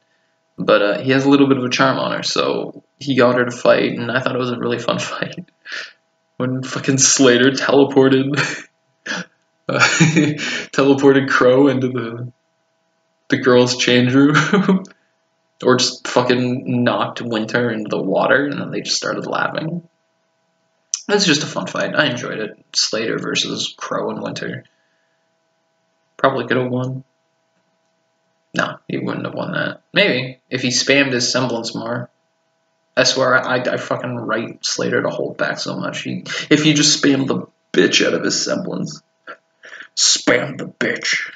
But he has a little bit of a charm on her, so he got her to fight, and I thought it was a really fun fight. When fucking Slater teleported Crow into the girls' change room, or just fucking knocked Winter into the water, and then they just started laughing. It's just a fun fight. I enjoyed it. Slater versus Crow and Winter. Probably could have won. No, he wouldn't have won that. Maybe, if he spammed his semblance more. I swear, I fucking write Slater to hold back so much. If he just spammed the bitch out of his semblance. Spam the bitch.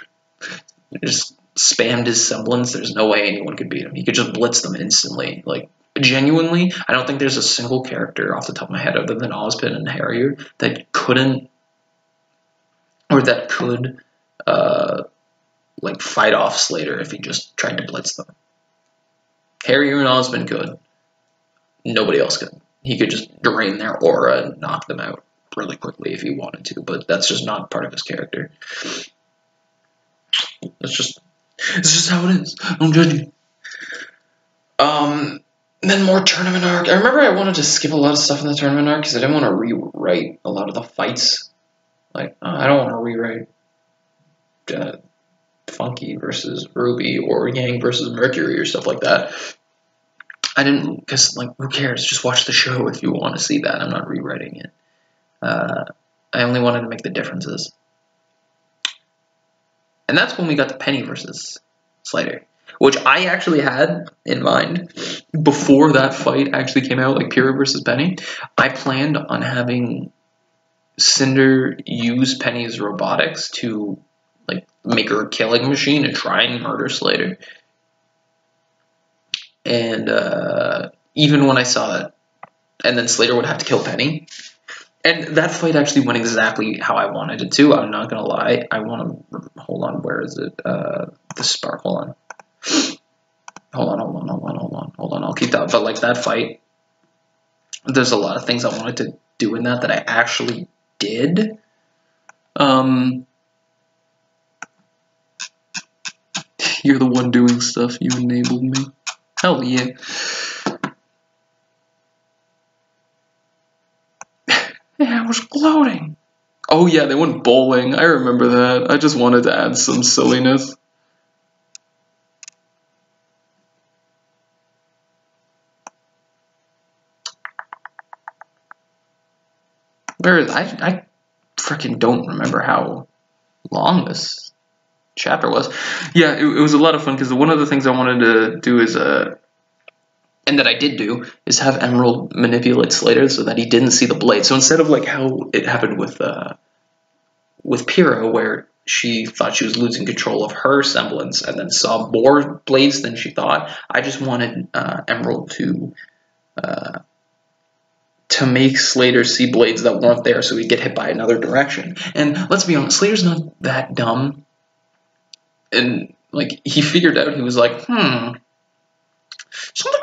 Just spammed his semblance. There's no way anyone could beat him. He could just blitz them instantly. Like, genuinely, I don't think there's a single character off the top of my head other than Ozpin and Harrier that couldn't, or that could, like, fight off Slater if he just tried to blitz them. Harrier and Ozpin could. Nobody else could. He could just drain their aura and knock them out really quickly if he wanted to, but that's just not part of his character. It's just how it is. Don't judge me. Then more tournament arc. I remember I wanted to skip a lot of stuff in the tournament arc because I didn't want to rewrite a lot of the fights. Like, I don't want to rewrite Funky versus Ruby or Yang versus Mercury or stuff like that. I didn't, because, like, who cares? Just watch the show if you want to see that. I'm not rewriting it. I only wanted to make the differences. And that's when we got to Penny versus Slater, which I actually had in mind before that fight actually came out, like Pyrrha versus Penny. I planned on having Cinder use Penny's robotics to, like, make her a killing machine and try and murder Slater. And even when I saw it, and then Slater would have to kill Penny. And that fight actually went exactly how I wanted it to. I'm not going to lie. I want to... Hold on. Where is it? The spark. Hold on. Hold on. I'll keep that. But, like, that fight, there's a lot of things I wanted to do in that I actually did. You're the one doing stuff. You enabled me. Hell yeah. Yeah, I was gloating. Oh yeah, they went bowling. I remember that. I just wanted to add some silliness. I freaking don't remember how long this chapter was. Yeah, it was a lot of fun because one of the things I wanted to do is and that I did do is have Emerald manipulate Slater so that he didn't see the blade. So instead of like how it happened with Pyrrha, where she thought she was losing control of her semblance and then saw more blades than she thought, I just wanted Emerald to make Slater see blades that weren't there so he'd get hit by another direction. And let's be honest, Slater's not that dumb. And like he figured out, he was like, something's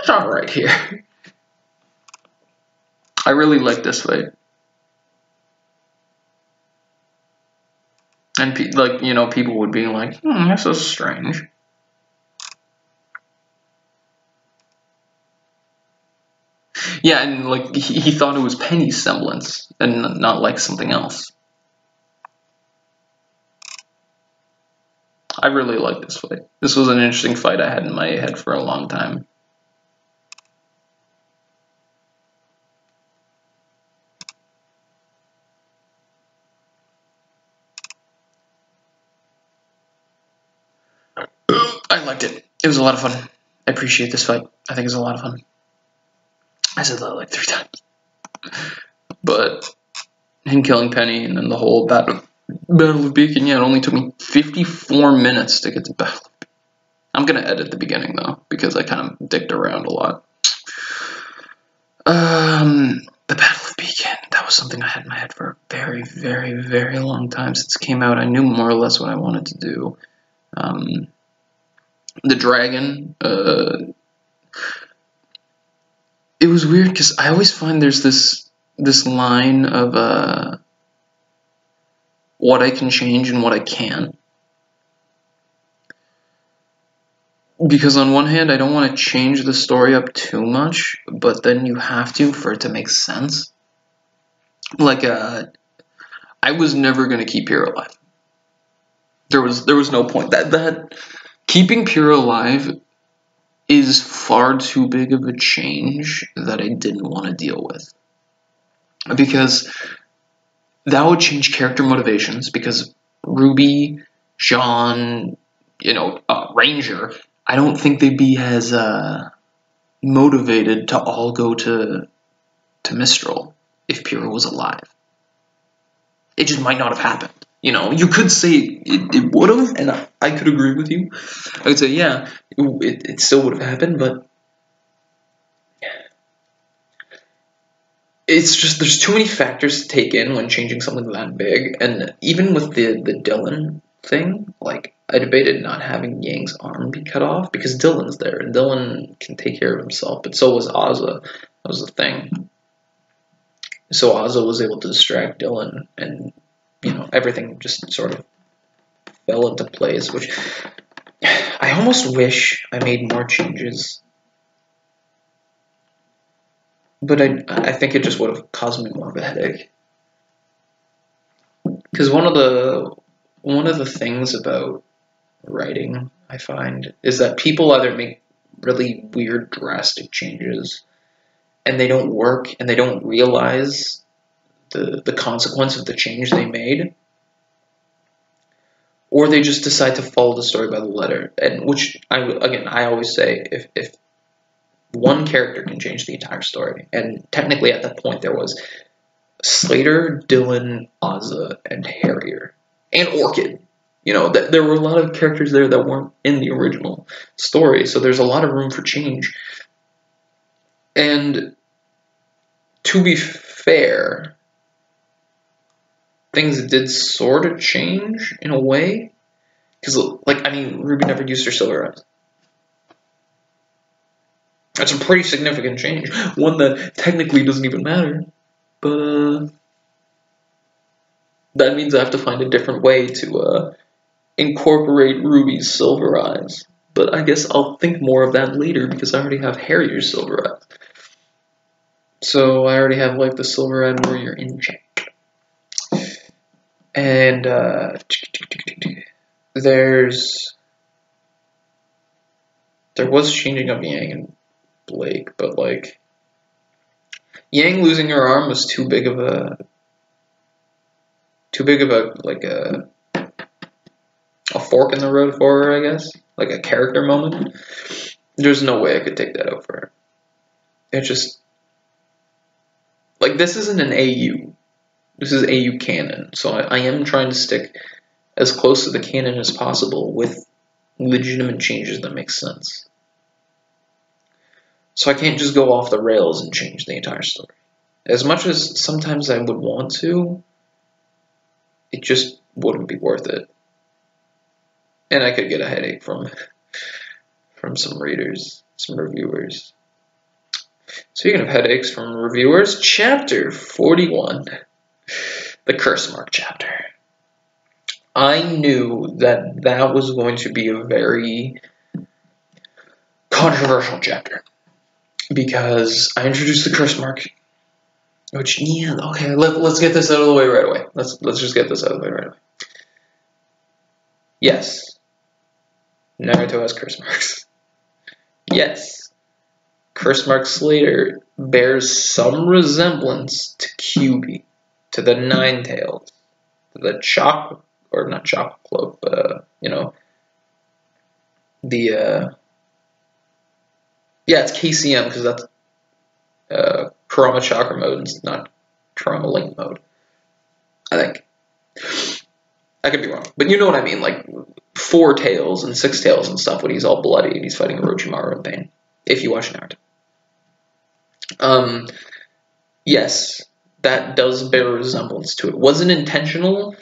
not right here. I really like this fight. And people would be like, this is strange. Yeah, and like he thought it was Penny's semblance and not like something else. I really like this fight. This was an interesting fight I had in my head for a long time. I liked it. It was a lot of fun. I appreciate this fight. I think it's a lot of fun. I said that like 3 times. But him killing Penny and then the whole Battle of Beacon, yeah, it only took me 54 minutes to get to Battle of Beacon. I'm going to edit the beginning, though, because I kind of dicked around a lot. The Battle of Beacon, that was something I had in my head for a very, very, very long time since it came out. I knew more or less what I wanted to do. The dragon, it was weird because I always find there's this line of what I can change and what I can't. Because on one hand, I don't want to change the story up too much, but then you have to for it to make sense. Like, I was never going to keep Pyrrha alive. There was no point. That keeping Pyrrha alive is far too big of a change that I didn't want to deal with. Because that would change character motivations, because Ruby, Jean, Ranger, I don't think they'd be as motivated to all go to Mistral if Pyrrha was alive. It just might not have happened. You could say it would have, and I could agree with you. I would say, yeah, it still would have happened, but it's just there's too many factors to take in when changing something that big. And even with the Dylan thing, like, I debated not having Yang's arm be cut off because Dylan's there and Dylan can take care of himself, but so was Azza. That was the thing. So Azza was able to distract Dylan, and everything just sort of fell into place, which I almost wish I made more changes. But I think it just would have caused me more of a headache. Because one of the things about writing, I find, is that people either make really weird, drastic changes, and they don't work, and they don't realize the consequence of the change they made, or they just decide to follow the story by the letter. And which I always say, if one character can change the entire story, and technically at that point there was Slater, Dylan, Azza, and Harrier, and Orchid. There were a lot of characters there that weren't in the original story, so there's a lot of room for change. And to be fair, things did sort of change in a way, because Ruby never used her silver eyes. That's a pretty significant change, one that technically doesn't even matter, but that means I have to find a different way to incorporate Ruby's silver eyes. But I guess I'll think more of that later because I already have Harrier's silver eyes. So I already have like the silver eyed warrior in check. And there was changing of Yang and Blake, but like Yang losing her arm was too big of a like a fork in the road for her, I guess, like a character moment. There's no way I could take that out for her. It just like this isn't an AU. This is AU canon, so I am trying to stick as close to the canon as possible with legitimate changes that make sense. So I can't just go off the rails and change the entire story. As much as sometimes I would want to, it just wouldn't be worth it. And I could get a headache from some readers, some reviewers. Speaking of headaches from reviewers, chapter 41, the curse mark chapter. I knew that was going to be a very controversial chapter because I introduced the curse mark, which, yeah, okay, let's get this out of the way right away. Let's just get this out of the way right away. Yes, Naruto has curse marks. Yes, curse mark Slater bears some resemblance to Kyuubi, to the Nine-Tails, to the not chocolate cloak, but it's KCM because that's Kurama Chakra mode and not Kurama Link mode. I think. I could be wrong, but you know what I mean, like 4 tails and 6 tails and stuff when he's all bloody and he's fighting Orochimaru in pain, if you watch Naruto. Yes, that does bear a resemblance to it. Was it intentional?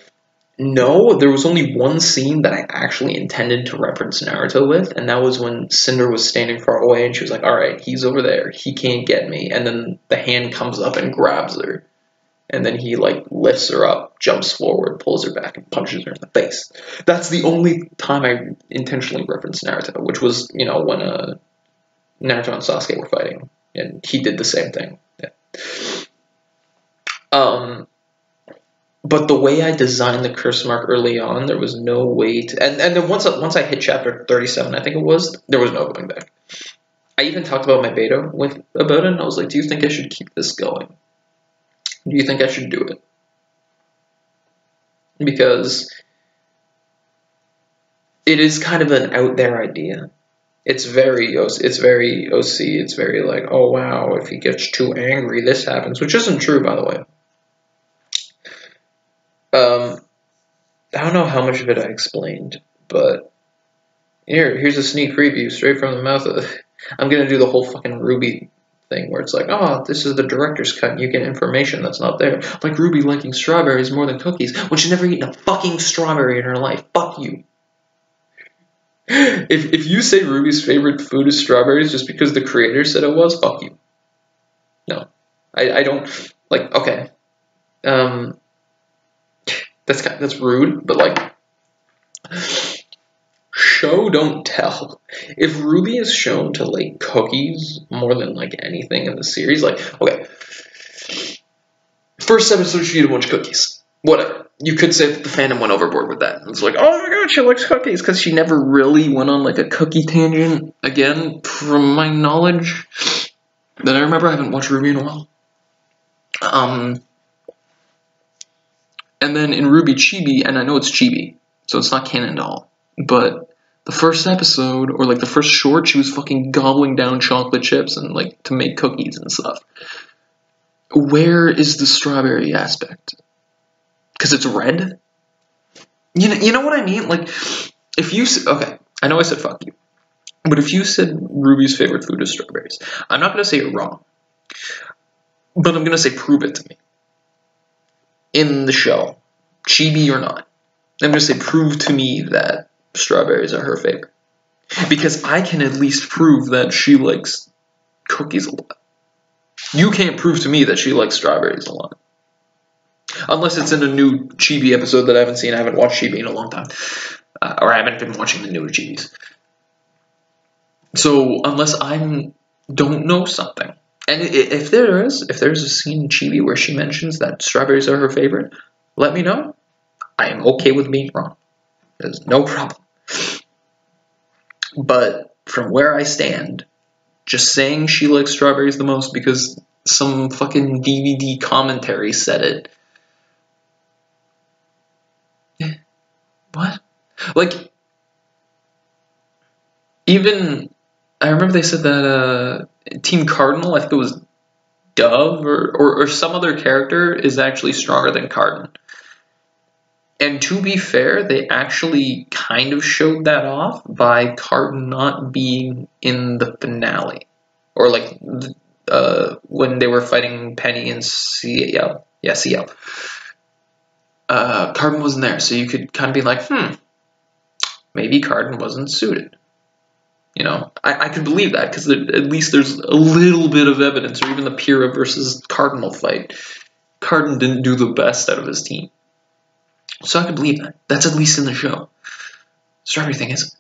No, there was only one scene that I actually intended to reference Naruto with, and that was when Cinder was standing far away and she was like, alright, he's over there, he can't get me, and then the hand comes up and grabs her. And then he, like, lifts her up, jumps forward, pulls her back, and punches her in the face. That's the only time I intentionally referenced Naruto, which was, when Naruto and Sasuke were fighting. And he did the same thing. Yeah. But the way I designed the curse mark early on, there was no way to... And then once I hit chapter 37, I think it was, there was no going back. I even talked about my beta about it, and I was like, do you think I should keep this going? Do you think I should do it? Because it is kind of an out there idea. It's very OC. It's very like, oh wow, if he gets too angry, this happens, which isn't true, by the way. I don't know how much of it I explained, but here's a sneak preview straight from the mouth of. I'm gonna do the whole fucking Ruby thing where it's like, oh, this is the director's cut, and you get information that's not there. Like Ruby liking strawberries more than cookies when she's never eaten a fucking strawberry in her life. Fuck you. If you say Ruby's favorite food is strawberries just because the creator said it was, fuck you. No. I don't, like, okay. That's rude, but like, show don't tell. If Ruby is shown to like cookies more than like anything in the series, like, okay, first episode she ate a bunch of cookies. Whatever. You could say that the fandom went overboard with that. It's like, oh my god, she likes cookies, because she never really went on like a cookie tangent. Again, from my knowledge that I remember, I haven't watched Ruby in a while. And then in Ruby Chibi, and I know it's Chibi, so it's not canon at all, but the first episode, or like the first short, she was fucking gobbling down chocolate chips and like to make cookies and stuff. Where is the strawberry aspect? Because it's red? You know what I mean? Like, if you... Okay, I know I said fuck you. But if you said Ruby's favorite food is strawberries, I'm not going to say you're wrong. But I'm going to say prove it to me. In the show, chibi or not, I'm going to say prove to me that strawberries are her favorite. Because I can at least prove that she likes cookies a lot. You can't prove to me that she likes strawberries a lot. Unless it's in a new Chibi episode that I haven't seen. I haven't watched Chibi in a long time. Or I haven't been watching the newer Chibis. So, unless I don't know something. And if there's a scene in Chibi where she mentions that strawberries are her favorite, let me know. I am okay with being wrong. There's no problem. But from where I stand, just saying she likes strawberries the most because some fucking DVD commentary said it. What? Like, even, I remember they said that Team Cardinal, I think it was Dove or some other character, is actually stronger than Cardin. And to be fair, they actually kind of showed that off by Cardin not being in the finale. Or like when they were fighting Penny and CL. Yeah, CL. Cardin wasn't there, so you could kind of be like, maybe Cardin wasn't suited. You know, I could believe that because at least there's a little bit of evidence, or even the Pyrrha versus Cardinal fight. Cardin didn't do the best out of his team. So I could believe that. That's at least in the show. Strawberry thing isn't.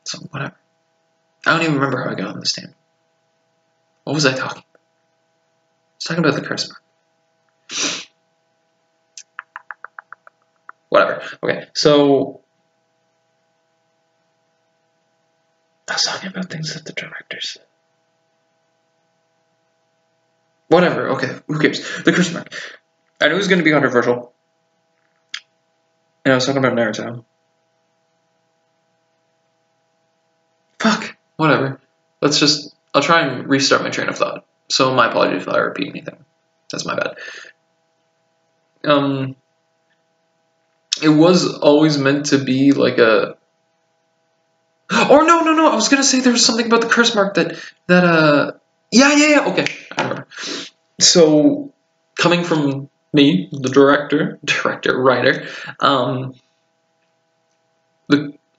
So whatever. I don't even remember how I got on this stand. What was I talking about? I was talking about the curse mark. Whatever. Okay, so I was talking about things that the directors said. Whatever, okay, who cares? The curse mark. I knew it was going to be controversial. And I was talking about Naruto. Fuck, whatever. I'll try and restart my train of thought. So my apologies if I repeat anything. That's my bad. It was always meant to be like a... Or no, I was gonna say there was something about the curse mark that yeah, okay, I remember. So, coming from me, the writer,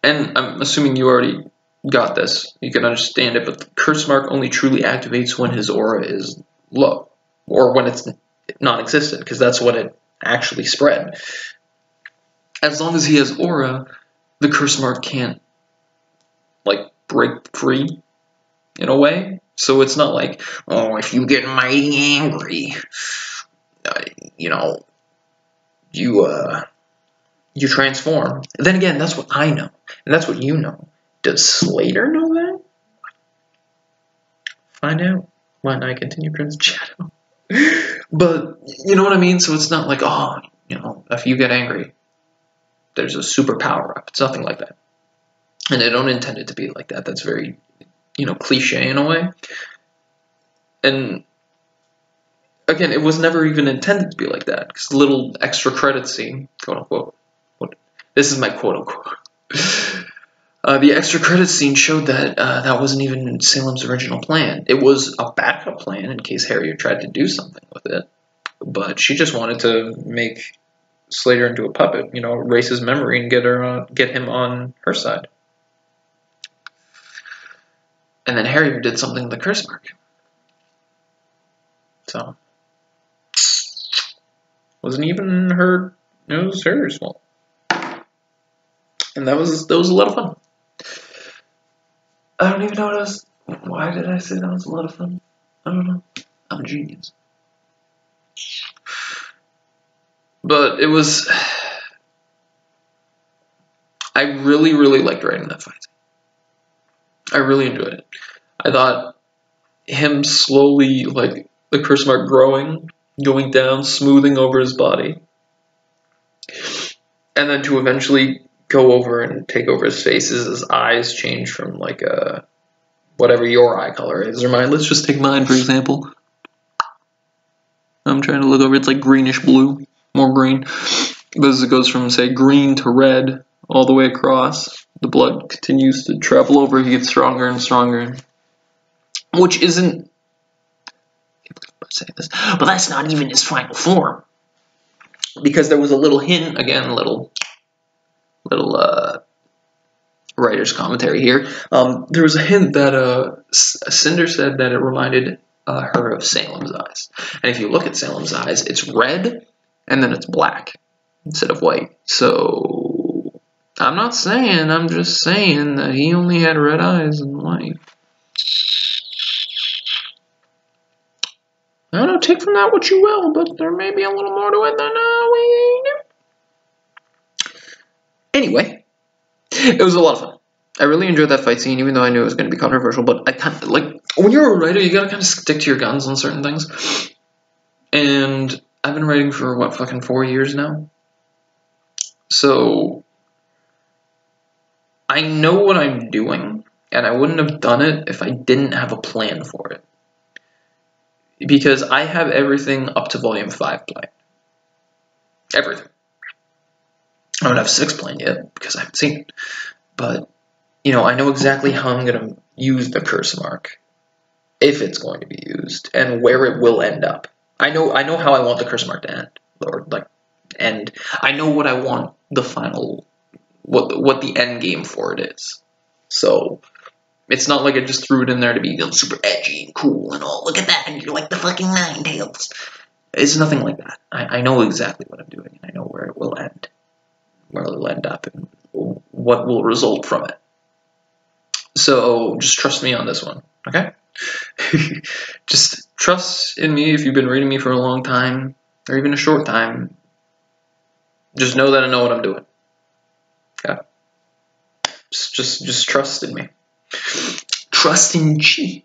and I'm assuming you already got this, you can understand it, but the curse mark only truly activates when his aura is low, or when it's non-existent, because that's when it actually spread. As long as he has aura, the curse mark can't, like, break free, in a way. So it's not like, oh, if you get mighty angry, you transform. Then again, that's what I know, and that's what you know. Does Slater know that? Find out when I continue Prince Shadow. But you know what I mean. So it's not like, oh, if you get angry, there's a super power up. It's nothing like that, and they don't intend it to be like that. That's very, cliche in a way. And again, it was never even intended to be like that. Because the little extra credit scene, quote unquote. This is my quote unquote. The extra credit scene showed that that wasn't even Salem's original plan. It was a backup plan in case Harriet tried to do something with it. But she just wanted to make Slater into a puppet, erase his memory and get him on her side. And then Harriet did something with the curse mark. So, wasn't even her. It was hers fault. And that was a lot of fun. I don't even know what I was. Why did I say that was a lot of fun? I don't know. I'm a genius. But it was. I really, really liked writing that fight. I really enjoyed it. I thought him slowly, like the curse mark growing, going down, smoothing over his body, and then to eventually go over and take over his face as his eyes change from like whatever your eye color is or mine. Let's just take mine for example. I'm trying to look over. It's like greenish blue, more green. But as it goes from say green to red all the way across, the blood continues to travel over. He gets stronger and stronger, which isn't. I can't believe I'm saying this, but that's not even his final form. Because there was a little hint, again, little writer's commentary here. There was a hint that Cinder said that it reminded her of Salem's eyes. And if you look at Salem's eyes, it's red and then it's black instead of white. So I'm not saying, I'm just saying that he only had red eyes and white. I don't know, take from that what you will, but there may be a little more to it than we knew. Anyway, it was a lot of fun. I really enjoyed that fight scene, even though I knew it was going to be controversial. But I kind of like when you're a writer, you gotta kind of stick to your guns on certain things. And I've been writing for what, fucking 4 years now. So I know what I'm doing, and I wouldn't have done it if I didn't have a plan for it. Because I have everything up to volume 5 planned. Everything. I don't have 6 planned yet because I haven't seen it. But you know, I know exactly how I'm going to use the curse mark, if it's going to be used, and where it will end up. I know how I want the curse mark to end, or like end. I know what I want the final, what the end game for it is. So it's not like I just threw it in there to be super edgy and cool and all. Look at that, and you're like the fucking Nine Tails. It's nothing like that. I know exactly what I'm doing, and I know where it will end, where it'll end up, and what will result from it. So just trust me on this one, okay? Just trust in me if you've been reading me for a long time, or even a short time. Just know that I know what I'm doing. Okay? Just trust in me. Trust in Chi.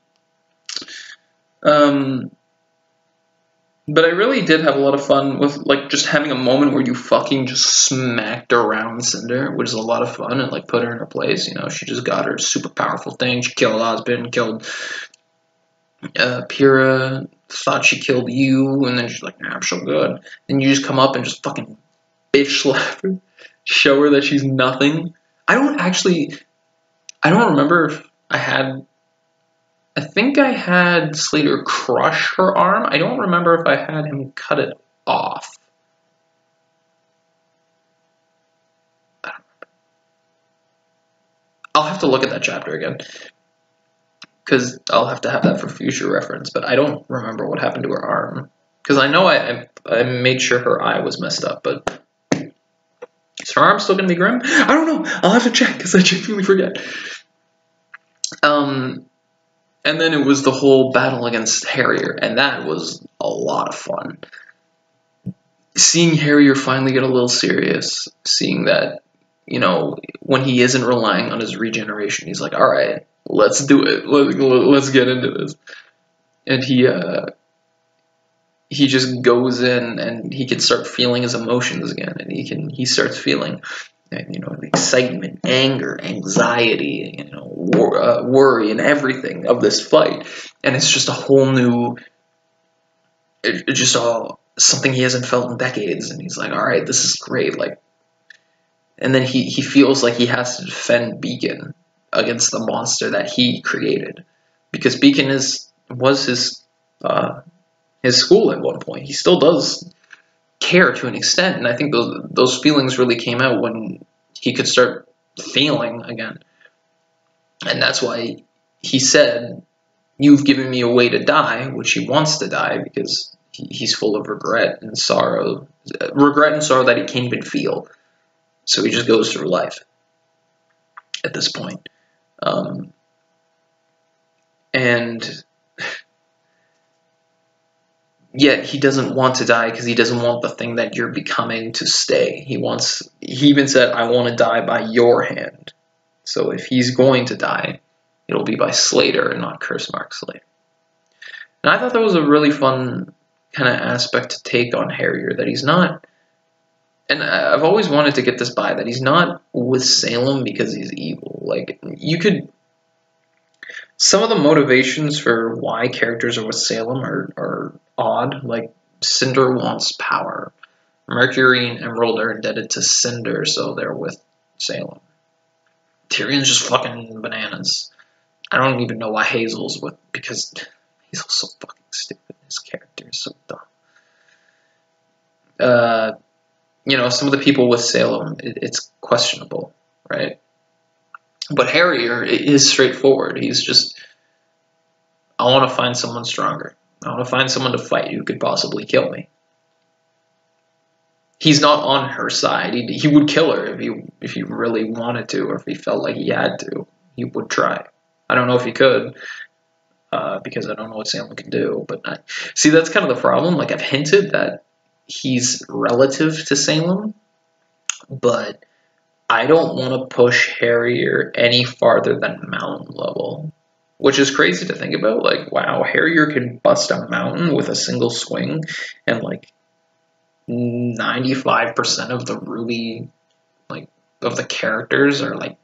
But I really did have a lot of fun with like just having a moment where you fucking just smacked around Cinder, which is a lot of fun, and like put her in her place. You know, she just got her super powerful thing. She killed Osbin, killed Pyrrha, thought she killed you, and then she's like, nah, I'm so good. And you just come up and just fucking bitch slap her, show her that she's nothing. I don't remember if I think I had Slater crush her arm. I don't remember if I had him cut it off. I don't remember. I'll have to look at that chapter again, because I'll have to have that for future reference, but I don't remember what happened to her arm. Because I know I made sure her eye was messed up, but is her arm still going to be grim? I don't know. I'll have to check, because I genuinely forget. And then it was the whole battle against Harrier, and that was a lot of fun. Seeing Harrier finally get a little serious, seeing that, you know, when he isn't relying on his regeneration, he's like, all right, let's do it. Let's get into this. And he just goes in and he can start feeling his emotions again, and he starts feeling, you know, excitement, anger, anxiety, you know, worry, and everything of this fight. And it's just a whole new, something he hasn't felt in decades. And he's like, all right, this is great. Like, and then he feels like he has to defend Beacon against the monster that he created, because Beacon was his school at one point. He still does care to an extent, and I think those feelings really came out when he could start feeling again. And that's why he said, you've given me a way to die, which he wants to die because he's full of regret and sorrow that he can't even feel. So he just goes through life at this point. And yet he doesn't want to die because he doesn't want the thing that you're becoming to stay. He even said, I want to die by your hand. So if he's going to die, it'll be by Slater and not Curse Mark Slater. And I thought that was a really fun kind of aspect to take on Harrier, that he's not, and I've always wanted to get this by, that he's not with Salem because he's evil. Like, some of the motivations for why characters are with Salem are odd. Like, Cinder wants power. Mercury and Emerald are indebted to Cinder, so they're with Salem. Tyrion's just fucking bananas. I don't even know why Hazel's with, because Hazel's so fucking stupid. His character is so dumb. You know, some of the people with Salem, it's questionable, right? But Harrier is straightforward. He's just, I want to find someone stronger. I want to find someone to fight who could possibly kill me. He's not on her side. He would kill her if he really wanted to, or if he felt like he had to. He would try. I don't know if he could, because I don't know what Salem can do. But see, that's kind of the problem. Like, I've hinted that he's relative to Salem, but I don't want to push Harrier any farther than mountain level, which is crazy to think about. Like, wow, Harrier can bust a mountain with a single swing, and like 95% of the Ruby, like, of the characters are like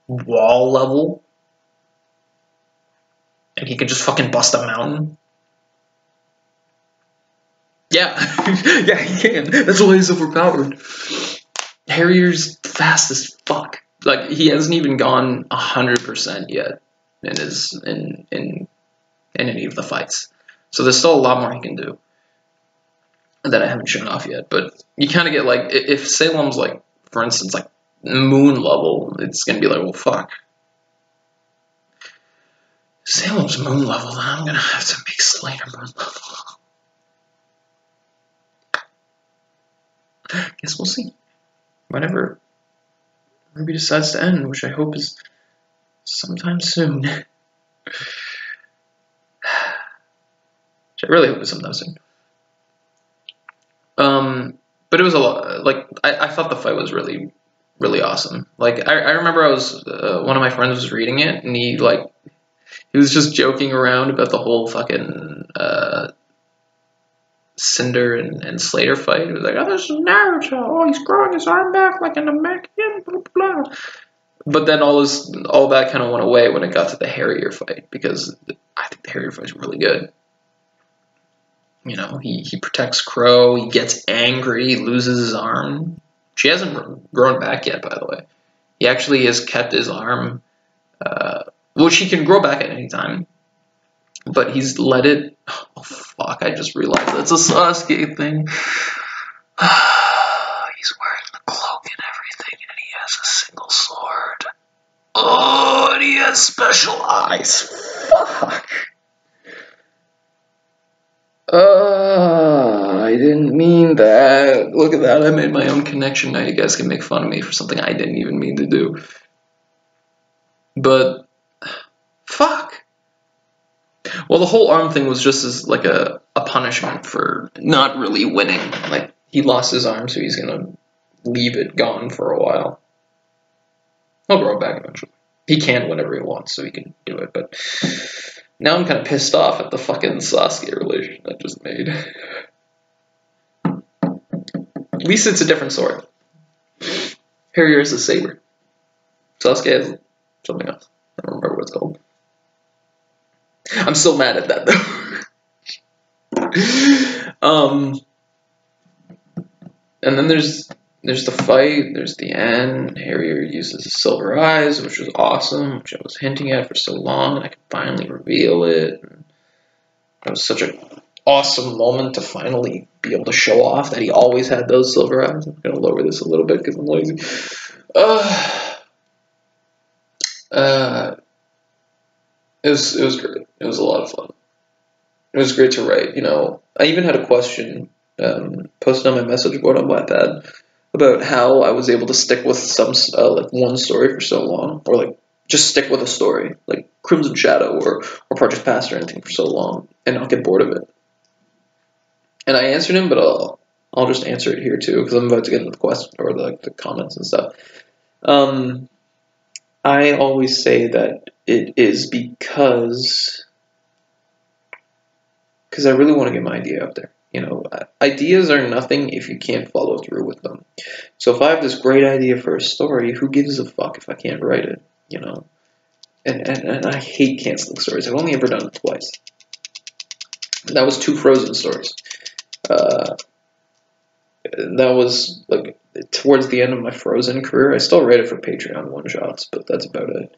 wall level, and he can just fucking bust a mountain. Yeah, yeah, he can. That's why he's overpowered. Harrier's fast as fuck. Like, he hasn't even gone 100% yet in his in any of the fights. So there's still a lot more he can do that I haven't shown off yet. But you kind of get like, if Salem's like, for instance, like moon level, it's gonna be like, well, fuck. Salem's moon level, then I'm gonna have to make Slater moon level. Guess we'll see. Whenever Ruby decides to end, which I hope is sometime soon. Which I really hope is sometime soon. But it was a lot. Like, I thought the fight was really, really awesome. Like, I remember I was one of my friends was reading it, and he was just joking around about the whole fucking Cinder and Slater fight. He was like, oh, this is Naruto. Oh, he's growing his arm back like an American, blah, blah, blah. But then all that kind of went away when it got to the Harrier fight, because I think the Harrier fight is really good. You know, he protects Crow, he gets angry, he loses his arm. She hasn't grown back yet, by the way. He actually has kept his arm, well, she can grow back at any time, but he's let it, oh fuck, I just realized that's a Sasuke thing. He's wearing the cloak and everything, and he has a single sword. Oh, and he has special eyes. Fuck. I didn't mean that. Look at that, I made my own connection. Now you guys can make fun of me for something I didn't even mean to do. But, fuck. Well, the whole arm thing was just as like a punishment for not really winning. Like, he lost his arm, so he's gonna leave it gone for a while. He'll grow it back eventually. He can whenever he wants, so he can do it, but now I'm kind of pissed off at the fucking Sasuke relation I just made. At least it's a different sword. Harrier is a saber. Sasuke has something else. I don't remember what it's called. I'm still mad at that though. And then there's the fight, there's the end. Harrier uses his silver eyes, which was awesome, which I was hinting at for so long, and I could finally reveal it. That was such an awesome moment to finally be able to show off that he always had those silver eyes. I'm gonna lower this a little bit because I'm lazy. It was great. It was a lot of fun. It was great to write. You know, I even had a question posted on my message board on Wattpad about how I was able to stick with some like one story for so long, or like just stick with a story like Crimson Shadow or Project Past or anything for so long and not get bored of it. And I answered him, but I'll just answer it here too because I'm about to get into the question or the comments and stuff. I always say that it is because I really want to get my idea out there. You know, ideas are nothing if you can't follow through with them. So if I have this great idea for a story, who gives a fuck if I can't write it, you know? And I hate canceling stories. I've only ever done it twice. That was 2 Frozen stories. That was like towards the end of my Frozen career. I still write it for Patreon one-shots, but that's about it.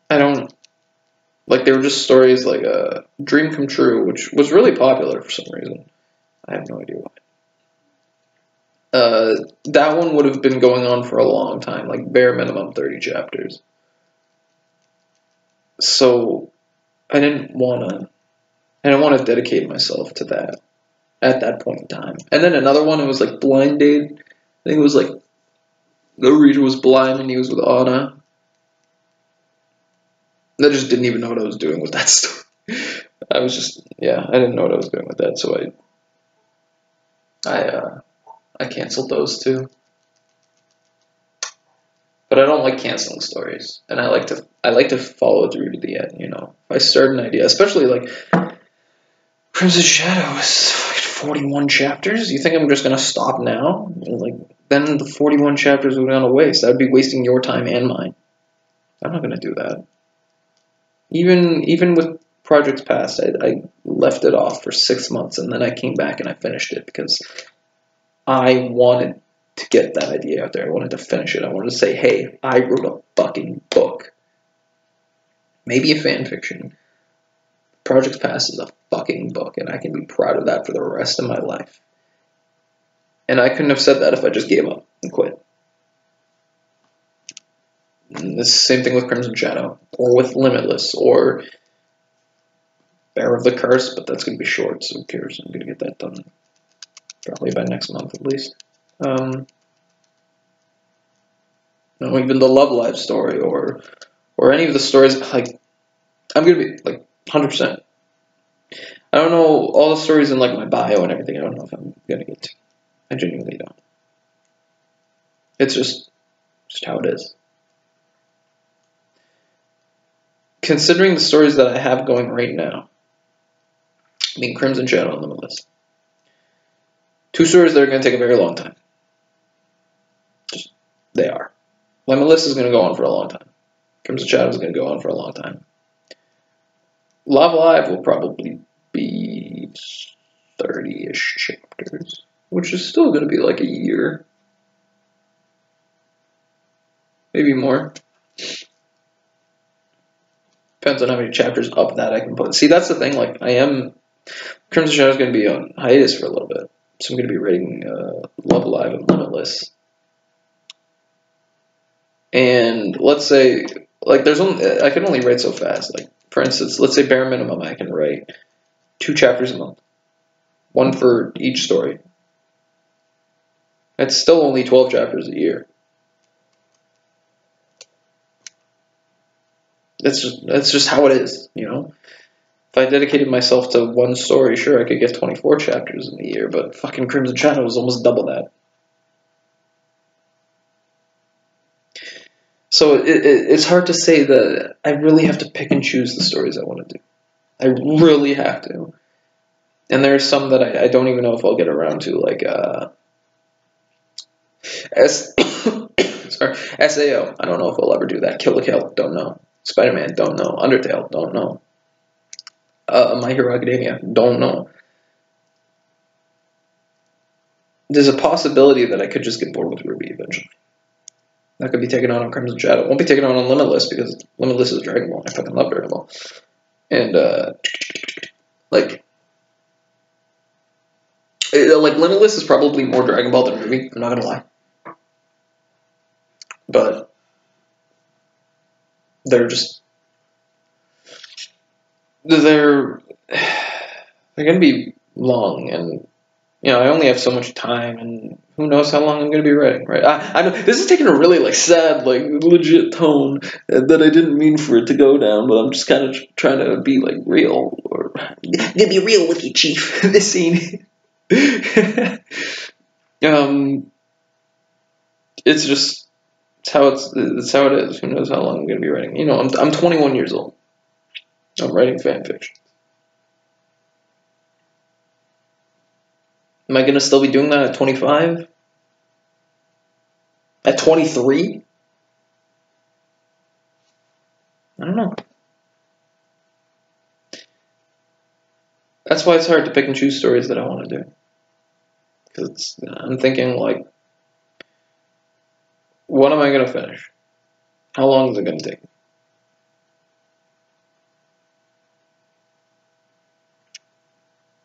I don't... Like, they were just stories like Dream Come True, which was really popular for some reason. I have no idea why. That one would have been going on for a long time, like bare minimum 30 chapters. So I didn't want to dedicate myself to that at that point in time. And then another one, it was like Blind Date. I think it was like the reader was blind and he was with Anna. I just didn't even know what I was doing with that story. I didn't know what I was doing with that, so I canceled those too. But I don't like canceling stories, and I like to follow through to the end. You know, if I start an idea, especially like Crimson Shadow is 41 chapters. You think I'm just gonna stop now? Like, then the 41 chapters would be on a waste. I'd be wasting your time and mine. I'm not gonna do that. Even with Projects Past, I left it off for 6 months, and then I came back and I finished it because I wanted to get that idea out there. I wanted to finish it. I wanted to say, hey, I wrote a fucking book. Maybe a fan fiction. Projects Past is a fucking book, and I can be proud of that for the rest of my life. And I couldn't have said that if I just gave up and quit. And the same thing with Crimson Shadow, or with Limitless, or Bear of the Curse, but that's going to be short, so who cares? I'm going to get that done probably by next month at least. No, even the Love Live story, or any of the stories, like, I'm going to be, like, 100%. I don't know all the stories in, like, my bio and everything. I don't know if I'm going to get to. I genuinely don't. It's just how it is. Considering the stories that I have going right now, I mean, Crimson Shadow and Limitless. 2 stories that are going to take a very long time. Just, they are. Limitless is going to go on for a long time. Crimson Shadow is going to go on for a long time. Love Live will probably be 30-ish chapters, which is still going to be like a year. Maybe more. Depends on how many chapters of that I can put. See, that's the thing. Like, Crimson Shadow is going to be on hiatus for a little bit. So I'm going to be reading Love Live and Limitless. And let's say, like, I can only write so fast. Like, for instance, let's say bare minimum I can write 2 chapters a month. 1 for each story. That's still only 12 chapters a year. That's just how it is, you know? If I dedicated myself to 1 story, sure, I could get 24 chapters in a year, but fucking Crimson Shadow is almost double that. So it's hard to say that I really have to pick and choose the stories I want to do. I really have to. And there are some that I don't even know if I'll get around to, like SAO. I don't know if I'll ever do that. Kill la Kill, don't know. Spider-Man, don't know. Undertale, don't know. My Hero Academia, don't know. There's a possibility that I could just get bored with Ruby eventually. That could be taken on Crimson Shadow. It won't be taken on Limitless because Limitless is Dragon Ball. I fucking love Dragon Ball. And like Limitless is probably more Dragon Ball than Ruby. I'm not gonna lie, but they're gonna be long, and you know I only have so much time, and who knows how long I'm gonna be writing. Right? I know this is taking a really like sad, like legit tone that I didn't mean for it to go down, but I'm just kind of trying to be like real, or to be real with you, Chief. This scene. It's how it is. Who knows how long I'm gonna be writing? You know, I'm 21 years old. I'm writing fan fiction. Am I gonna still be doing that at 25? At 23? I don't know. That's why it's hard to pick and choose stories that I want to do. Because I'm thinking, like, what am I going to finish? How long is it going to take?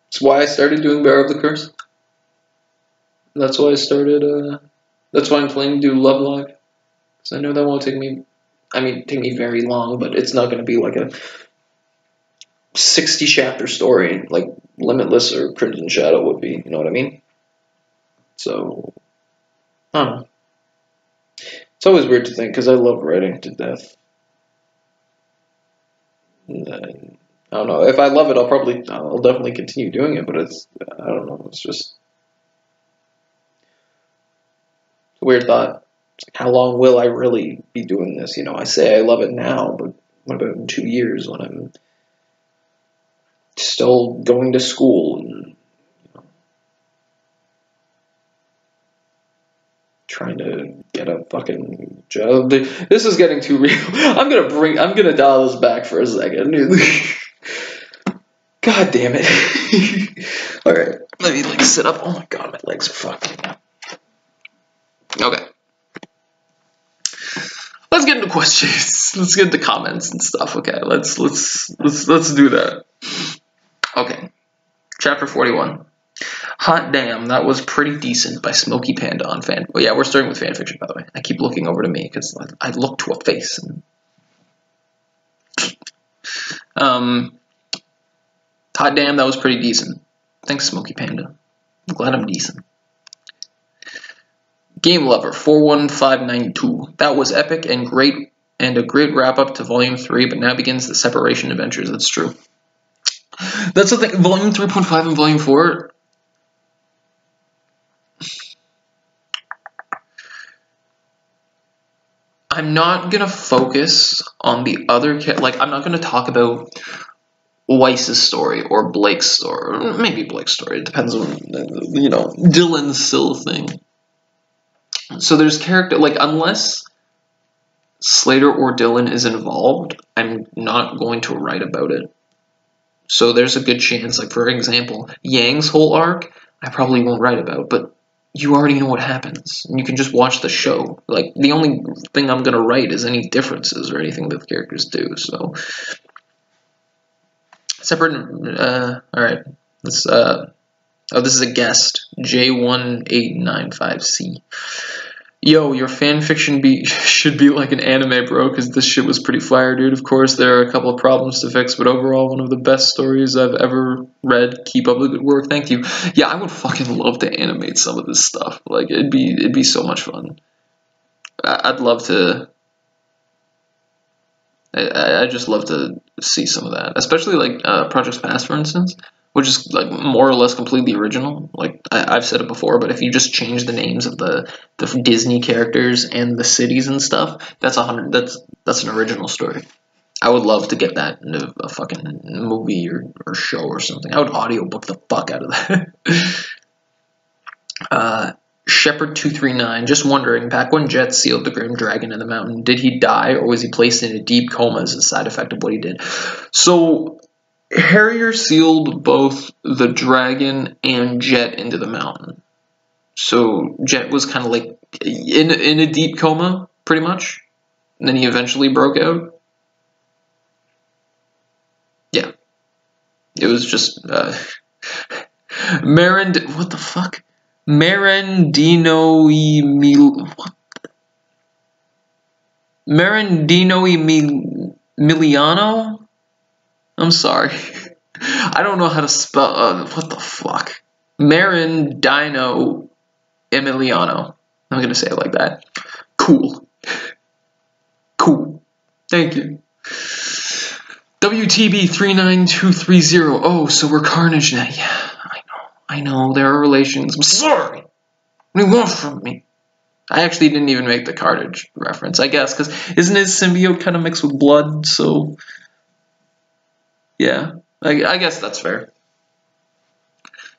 That's why I started doing Bear of the Curse. That's why that's why I'm planning to do Love Live. Because I know that won't take me very long, but it's not going to be like a 60 chapter story like Limitless or Crimson Shadow would be, you know what I mean? So, I don't know. It's always weird to think because I love writing to death. And I don't know. If I love it, I'll definitely continue doing it, but I don't know. It's just, Weird thought. How long will I really be doing this? You know, I say I love it now, but what about in 2 years when I'm still going to school and trying to get a fucking job? This is getting too real. I'm gonna dial this back for a second. God damn it. Alright, let me like sit up. Oh my god, my legs are fucked. Okay. Let's get into questions. Let's get into comments and stuff. Okay, let's do that. Okay. Chapter 41. Hot damn, that was pretty decent by Smokey Panda on fan. Well, yeah, we're starting with fanfiction, by the way. I keep looking over to me because I look to a face. And, hot damn, that was pretty decent. Thanks, Smokey Panda. I'm glad I'm decent. Game Lover 41592. That was epic and great, and a great wrap up to Volume 3, but now begins the separation adventures. That's true. That's the thing. Volume 3.5 and Volume 4. I'm not gonna focus on the other like I'm not gonna talk about Weiss's story or Blake's story, or maybe Blake's story. It depends on Dylan's still a thing. So there's character like unless Slater or Dylan is involved, I'm not going to write about it. So there's a good chance, like for example, Yang's whole arc, I probably won't write about, but you already know what happens. And you can just watch the show. Like, the only thing I'm going to write is any differences or anything that the characters do. So, separate, alright. Let's, oh, this is a guest. J1895C. Yo, your fanfiction should be like an anime, bro, because this shit was pretty fire, dude. Of course, there are a couple of problems to fix, but overall, one of the best stories I've ever read. Keep up the good work, thank you. Yeah, I would fucking love to animate some of this stuff. Like, it'd be so much fun. I'd love to. I just love to see some of that, especially like Projects Past, for instance, which is like more or less completely original. Like I've said it before, but if you just change the names of the Disney characters and the cities and stuff, that's an original story. I would love to get that into a fucking movie or show or something. I would audiobook the fuck out of that. Shepherd239, just wondering, back when Jet sealed the Grim Dragon in the mountain, did he die or was he placed in a deep coma as a side effect of what he did? So, Harrier sealed both the dragon and Jet into the mountain. So, Jet was kind of like in a deep coma, pretty much. And then he eventually broke out. Yeah. It was just, Marin, what the fuck? Marandino Emiliano? I'm sorry. I don't know how to spell, what the fuck? Marandino Emiliano. I'm gonna say it like that. Cool. Cool. Thank you. WTB 39230. Oh, so we're Carnage now. Yeah, I know, there are relations. I'm sorry. What do you want from me? I actually didn't even make the Carnage reference, I guess, because isn't his symbiote kind of mixed with blood? So, yeah, I guess that's fair.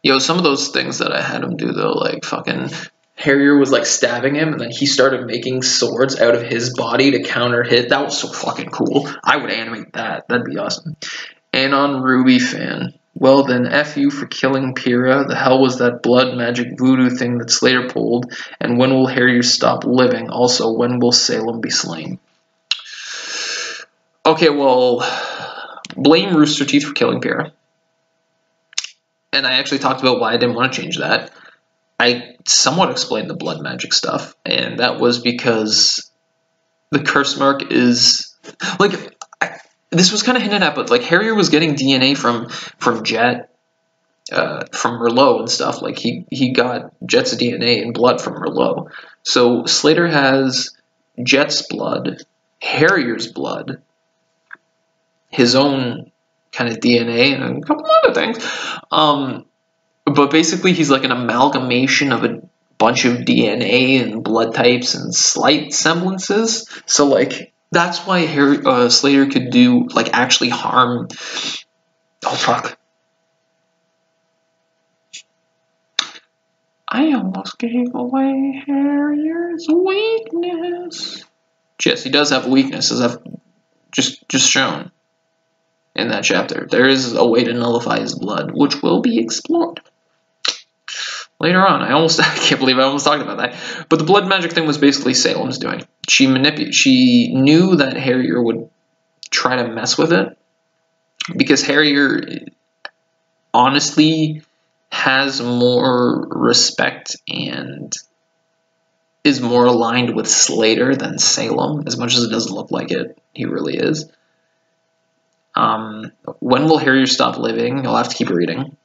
Yo, some of those things that I had him do, though, like fucking Harrier was like stabbing him, and then he started making swords out of his body to counter hit. That was so fucking cool. I would animate that. That'd be awesome. And on Ruby fan. Well then, F you for killing Pyrrha. The hell was that blood magic voodoo thing that Slater pulled? And when will Harrier stop living? Also, when will Salem be slain? Okay, well, blame Rooster Teeth for killing Pyrrha. And I actually talked about why I didn't want to change that. I somewhat explained the blood magic stuff, and that was because the curse mark is like this was kind of hinted at, but like Harrier was getting DNA from Jet, from Merlot and stuff. Like he got Jet's DNA and blood from Merlot. So Slater has Jet's blood, Harrier's blood, his own kind of DNA, and a couple other things. But basically, he's like an amalgamation of a bunch of DNA and blood types and slight semblances. So like that's why Slater could do like actually harm. Oh fuck! I almost gave away Harrier's weakness. Yes, he does have a weakness, as I've just shown in that chapter. There is a way to nullify his blood, which will be explored later on. I can't believe I almost talked about that. But the blood magic thing was basically Salem's doing. She knew that Harrier would try to mess with it, because Harrier honestly has more respect and is more aligned with Slater than Salem, as much as it doesn't look like it. He really is. When will Harrier stop living? You'll have to keep reading.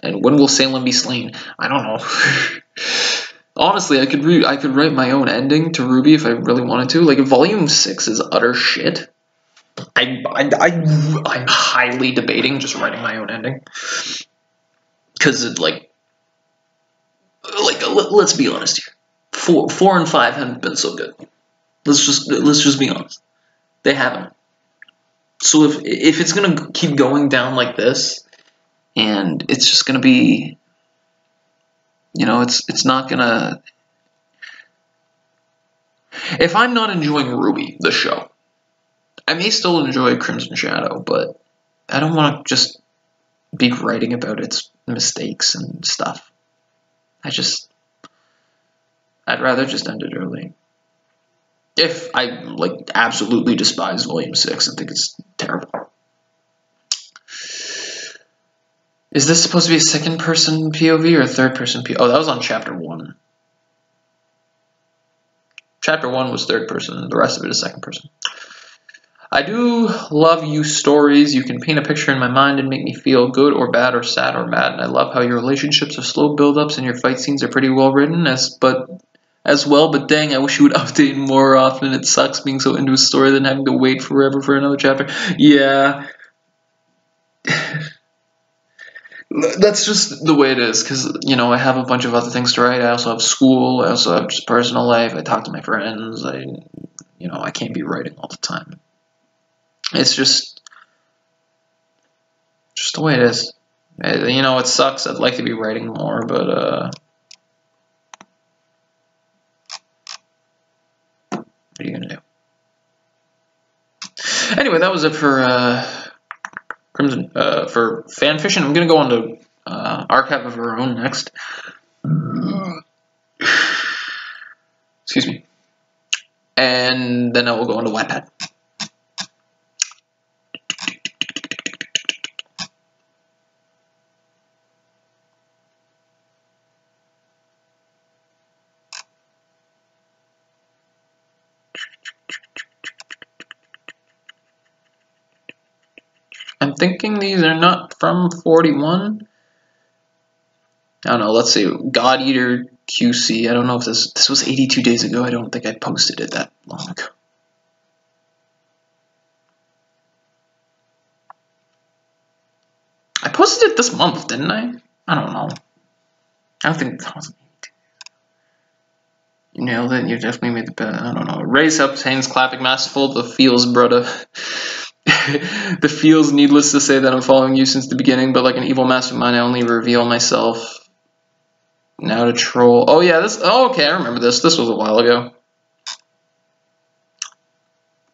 And when will Salem be slain? I don't know. Honestly, I could write my own ending to Ruby if I really wanted to. Like, Volume 6 is utter shit. I'm highly debating just writing my own ending. Because it, let's be honest here. 4 and 5 haven't been so good. Let's just be honest. They haven't. So if it's gonna keep going down like this, and it's just gonna be, it's not gonna. If I'm not enjoying Ruby, the show, I may still enjoy Crimson Shadow, but I don't want to just be writing about its mistakes and stuff. I'd rather just end it early. If I absolutely despise Volume 6 and think it's terrible. Is this supposed to be a second-person POV or a third-person POV? Oh, that was on Chapter 1. Chapter 1 was third person, the rest of it is second person. I do love you stories. You can paint a picture in my mind and make me feel good or bad or sad or mad. And I love how your relationships are slow build-ups and your fight scenes are pretty well written as well, but dang, I wish you would update more often. It sucks being so into a story than having to wait forever for another chapter. Yeah. That's just the way it is, because, I have a bunch of other things to write. I also have school. I also have just personal life. I talk to my friends. I can't be writing all the time. It's just the way it is. It sucks. I'd like to be writing more, but, what are you gonna do? Anyway, that was it for Crimson for fanfiction. I'm gonna go on to Archive of Our Own next. Excuse me. And then I will go on to Wattpad. I'm thinking these are not from 41. I don't know. Let's see. God Eater QC. I don't know if this was 82 days ago. I don't think I posted it that long ago. I posted it this month, didn't I? I don't know. I don't think that was 82. You nailed it. You definitely made the best. I don't know. Raise up, Haynes, clapping, masterful. The feels, brother. The feels needless to say that I'm following you since the beginning, but like an evil mastermind, I only reveal myself now to troll. Oh yeah, okay, I remember this. This was a while ago.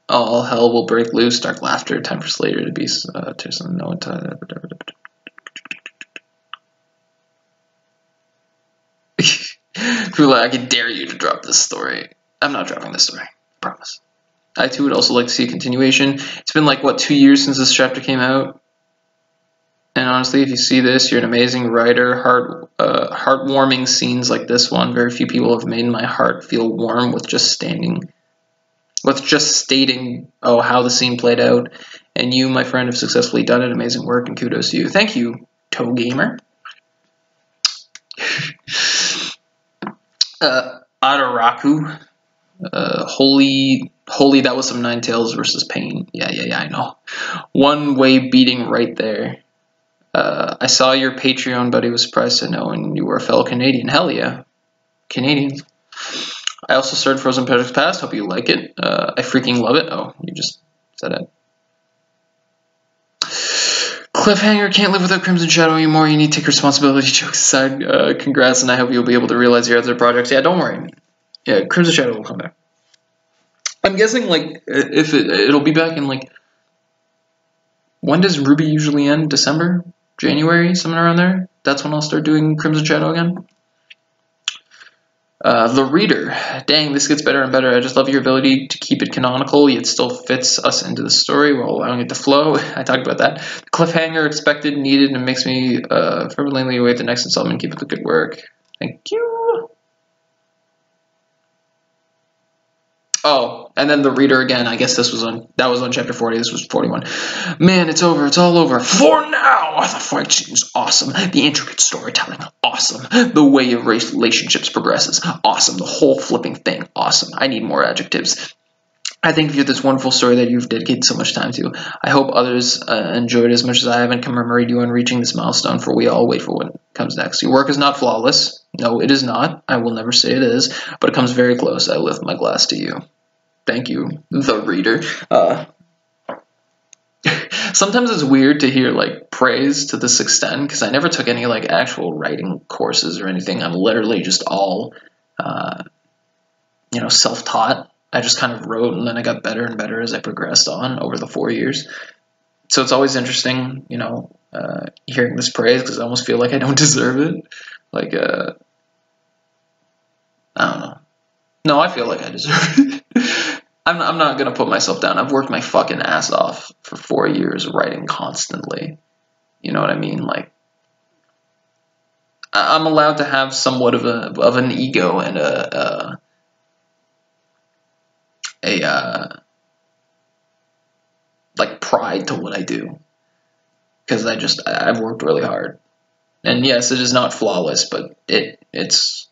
All hell will break loose. Dark laughter. Time for Slater to be to some no time. I can dare you to drop this story. I'm not dropping this story. I promise. I too would also like to see a continuation. It's been like, what, 2 years since this chapter came out? And honestly, if you see this, you're an amazing writer. Heartwarming scenes like this one. Very few people have made my heart feel warm with just stating, how the scene played out. And you, my friend, have successfully done it. Amazing work, and kudos to you. Thank you, Toe Gamer. Adaraku. Holy, that was some Nine Tails versus Pain. Yeah, I know. One way beating right there. I saw your Patreon, buddy. Was surprised to know, and you were a fellow Canadian. Hell yeah, Canadians. I also started Frozen Projects Past. Hope you like it. I freaking love it. Oh, you just said it. Cliffhanger, can't live without Crimson Shadow anymore. You need to take responsibility. Jokes aside, congrats, and I hope you'll be able to realize your other projects. Yeah, don't worry. Yeah, Crimson Shadow will come back. I'm guessing, like, if it'll be back in, like, when does Ruby usually end? December? January? Somewhere around there? That's when I'll start doing Crimson Shadow again. The Reader. Dang, this gets better and better. I just love your ability to keep it canonical, yet still fits us into the story while allowing it to flow. I talked about that. Cliffhanger, expected, needed, and makes me fervently await the next installment. Keep up the good work. Thank you. Oh, and then The Reader again. I guess that was on chapter 40. This was 41. Man, it's over. It's all over. For now! The fight scene's awesome. The intricate storytelling, awesome. The way of relationships progresses, awesome. The whole flipping thing, awesome. I need more adjectives. I thank you for this wonderful story that you've dedicated so much time to. I hope others enjoyed it as much as I have and commemorate you on reaching this milestone, for we all wait for what comes next. Your work is not flawless. No, it is not. I will never say it is, but it comes very close. I lift my glass to you. Thank you, The Reader. Sometimes it's weird to hear, like, praise to this extent, because I never took any, like, actual writing courses or anything. I'm literally just all, self-taught. I just kind of wrote, and then I got better and better as I progressed on over the 4 years. So it's always interesting, hearing this praise, because I almost feel like I don't deserve it. Like, I don't know. No, I feel like I deserve it. I'm not going to put myself down. I've worked my fucking ass off for 4 years writing constantly. You know what I mean? Like, I'm allowed to have somewhat of an ego and like pride to what I do, because I've worked really hard, and yes, it is not flawless, but it's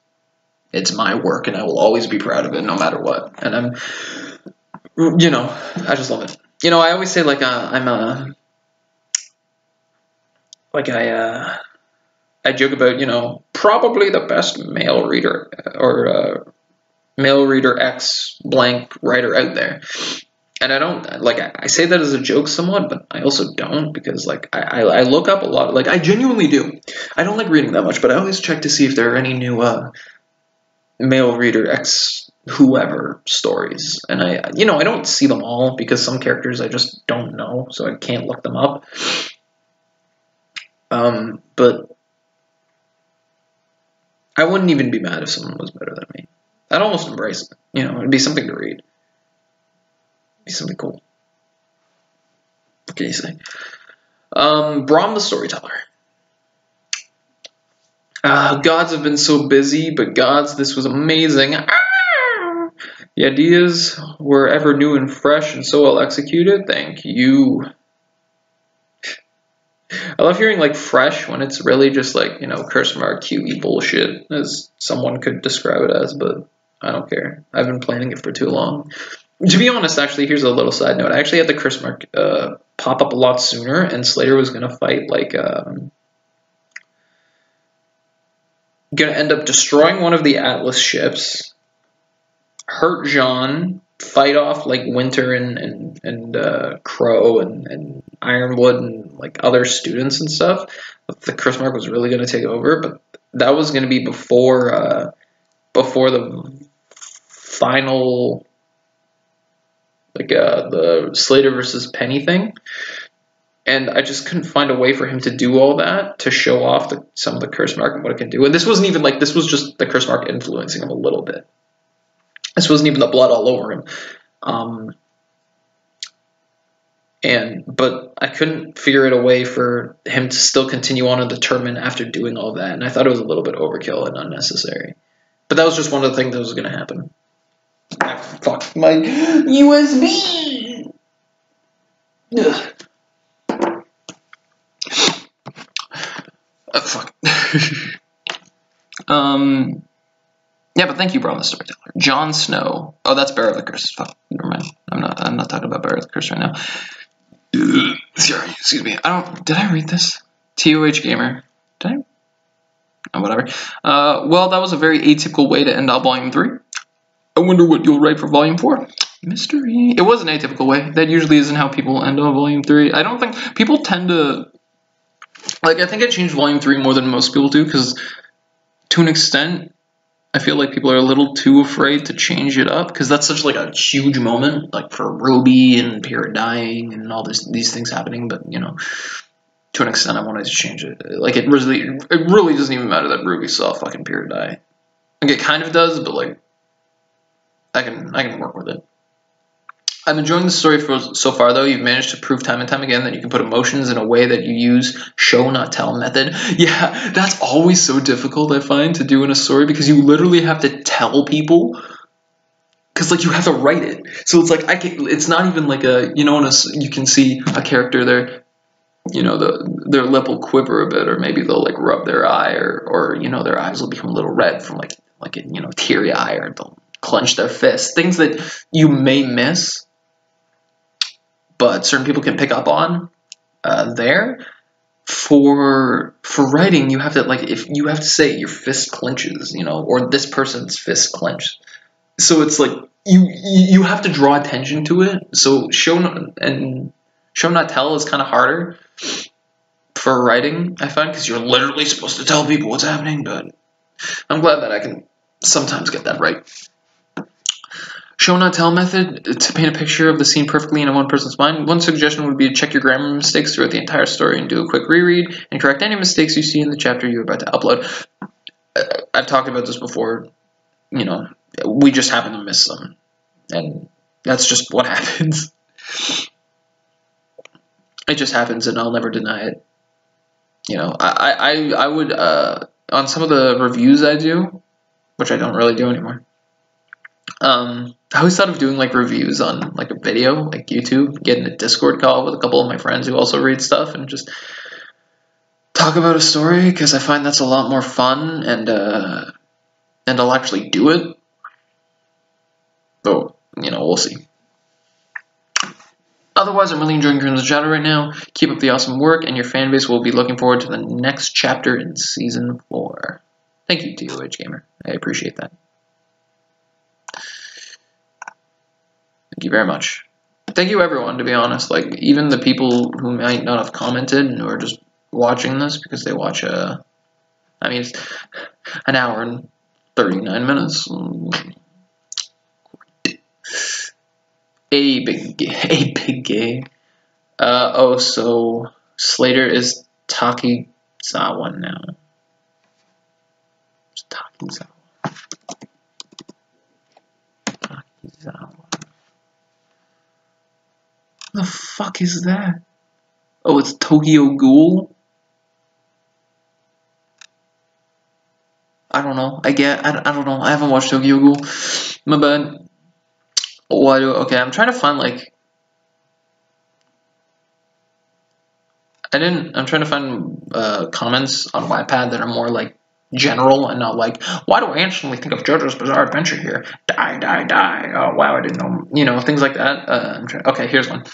my work, and I will always be proud of it no matter what. And I just love it. I always say, like, I joke about, probably the best male reader or male reader X blank writer out there. And I don't, like, I say that as a joke somewhat, but I also don't, because, like, I look up a lot. Like, I genuinely do. I don't like reading that much, but I always check to see if there are any new male reader X whoever stories. And I don't see them all, because some characters I just don't know, so I can't look them up. But I wouldn't even be mad if someone was better than me. I'd almost embrace it. It'd be something to read. Be something cool. What can you say? Brahm the Storyteller. Gods have been so busy, but gods, this was amazing. The ideas were ever new and fresh and so well executed. Thank you. I love hearing, like, fresh when it's really just, like, curse mark QE bullshit, as someone could describe it as, but I don't care. I've been planning it for too long. To be honest, actually, here's a little side note. I actually had the curse mark pop up a lot sooner, and Slater was going to fight, like, going to end up destroying one of the Atlas ships, hurt Jean, fight off, like, Winter and Crow and Ironwood and, like, other students and stuff. The curse mark was really going to take over, but that was going to be before the final, like, the Slater versus Penny thing. And I just couldn't find a way for him to do all that, to show off some of the curse mark and what it can do. And this wasn't even, like, this was just the curse mark influencing him a little bit. This wasn't even the blood all over him. But I couldn't figure out a way for him to still continue on in the tournament after doing all that. And I thought it was a little bit overkill and unnecessary. But that was just one of the things that was going to happen. Ah, fuck. My USB! Ugh. Fuck. Yeah, but thank you, Brahm the Storyteller. Jon Snow. Oh, that's Bear of the Curse. Fuck. Never mind. I'm not talking about Bear of the Curse right now. Sorry, excuse me. Did I read this? TOH Gamer. Did I? Oh, whatever. Well, that was a very atypical way to end out Volume 3. I wonder what you'll write for Volume 4. Mystery. It was an atypical way. That usually isn't how people end on Volume 3. I don't think people tend to... Like, I think I changed Volume 3 more than most people do, because to an extent, I feel like people are a little too afraid to change it up, because that's such like a huge moment, like for Ruby and Pyrrha dying and all these things happening. But you know, to an extent, I wanted to change it. Like it really doesn't even matter that Ruby saw fucking Pyrrha die. Like it kind of does, but like I can work with it. I'm enjoying the story so far, though. You've managed to prove time and time again that you can put emotions in a way that you use show not tell method. Yeah, that's always so difficult, I find, to do in a story, because you literally have to tell people, because like you have to write it. So it's like it's not even like a, you know, you can see a character there, you know, their lip will quiver a bit, or maybe they'll like rub their eye, or you know, their eyes will become a little red from like a, you know, teary eye, or they'll clench their fist. Things that you may miss, but certain people can pick up on there. For writing, you have to, like, if you have to say your fist clenches, you know, or this person's fist clenched. So it's like you have to draw attention to it. So show not tell is kind of harder for writing, I find, because you're literally supposed to tell people what's happening. But I'm glad that I can sometimes get that right. Show not tell method to paint a picture of the scene perfectly in one person's mind. One suggestion would be to check your grammar mistakes throughout the entire story and do a quick reread and correct any mistakes you see in the chapter you're about to upload. I've talked about this before. You know, we just happen to miss them, and that's just what happens. It just happens, and I'll never deny it. You know, I would on some of the reviews I do, which I don't really do anymore. I always thought of doing like reviews on like a video, like YouTube, getting a Discord call with a couple of my friends who also read stuff and just talk about a story, because I find that's a lot more fun, and I'll actually do it. Though, you know, we'll see. Otherwise, I'm really enjoying Crimson Shadow right now. Keep up the awesome work, and your fan base will be looking forward to the next chapter in Season 4. Thank you, TOH Gamer. I appreciate that. Thank you very much. Thank you, everyone, to be honest. Like, even the people who might not have commented and who are just watching this because they watch I mean, it's an hour and 39 minutes. A big gay. Oh, so Slater is Takizawa now. It's Takizawa. The fuck is that? Oh, it's Tokyo Ghoul? I don't know. I don't know. I haven't watched Tokyo Ghoul. My bad. Okay, I'm trying to find like I'm trying to find comments on Wattpad that are more like general and not like, why do I instantly think of JoJo's Bizarre Adventure here? Die. Oh wow, I didn't know. You know, things like that. Okay, here's one.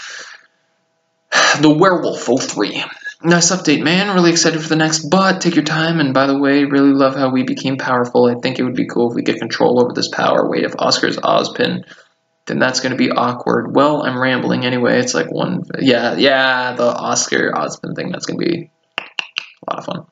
The Werewolf 03. Nice update, man. Really excited for the next, but take your time. And by the way, really love how we became powerful. I think it would be cool if we get control over this power. Wait, if Oscar's Ozpin, then that's going to be awkward. Well, I'm rambling anyway. It's like one, yeah, the Oscar Ozpin thing, that's going to be a lot of fun.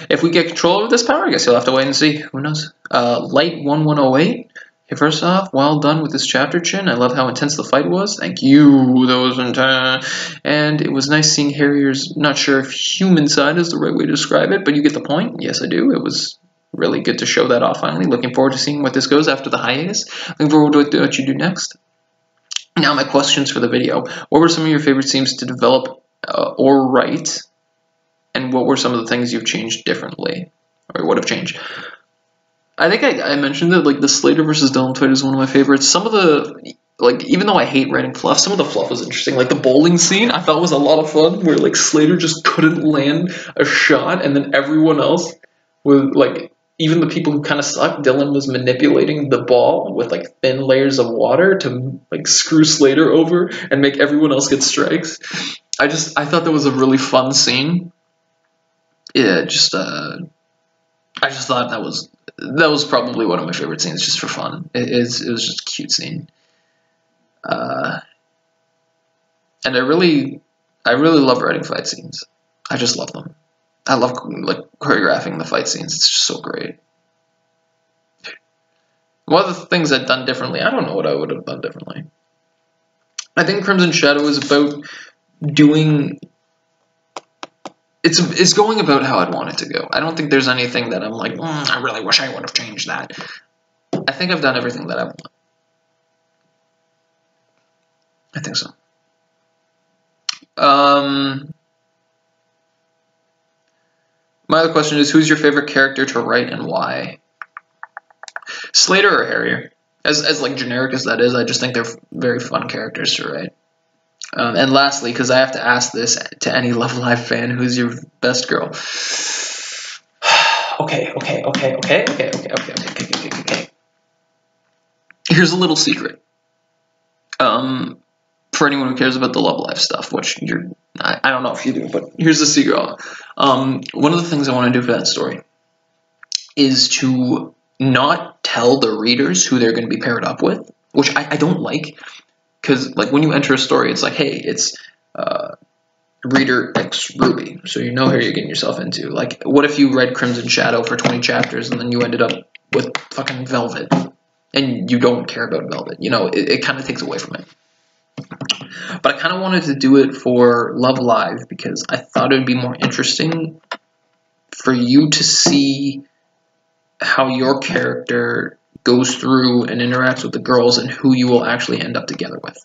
If we get control over this power, I guess you'll have to wait and see. Who knows? Light 1108. Okay, first off, well done with this chapter, Chin. I love how intense the fight was. Thank you. That was intense. And it was nice seeing Harrier's, not sure if human side is the right way to describe it, but you get the point. Yes, I do. It was really good to show that off finally. Looking forward to seeing what this goes after the hiatus. Looking forward to what you do next. Now my questions for the video. What were some of your favorite scenes to develop or write? And what were some of the things you've changed differently? Or would have changed? I think I mentioned that, like, the Slater versus Dylan fight is one of my favorites. Some of the, like, even though I hate writing fluff, some of the fluff was interesting. Like, the bowling scene, I thought was a lot of fun, where, like, Slater just couldn't land a shot, and then everyone else was, like, even the people who kind of sucked, Dylan was manipulating the ball with, like, thin layers of water to, like, screw Slater over and make everyone else get strikes. I thought that was a really fun scene. Yeah, I just thought that was probably one of my favorite scenes, just for fun. It was just a cute scene, and I really love writing fight scenes. I just love them. I love like choreographing the fight scenes. It's just so great. One of the things I've done differently, I don't know what I would have done differently. I think Crimson Shadow is about doing. It's going about how I'd want it to go. I don't think there's anything that I'm like, I really wish I would have changed that. I think I've done everything that I want. I think so. My other question is, who's your favorite character to write and why? Slater or Harrier? As like generic as that is, I just think they're very fun characters to write. And lastly, because I have to ask this to any Love Live fan, who's your best girl? Okay. Here's a little secret. For anyone who cares about the Love Live stuff, which I don't know if you do, but here's the secret. One of the things I want to do for that story is to not tell the readers who they're going to be paired up with, which I don't like, because like when you enter a story, it's like, hey, it's reader X Ruby, so you know who you're getting yourself into. Like, what if you read Crimson Shadow for 20 chapters and then you ended up with fucking Velvet, and you don't care about Velvet? You know, it kind of takes away from it. But I kind of wanted to do it for Love Live because I thought it would be more interesting for you to see how your character goes through and interacts with the girls and who you will actually end up together with.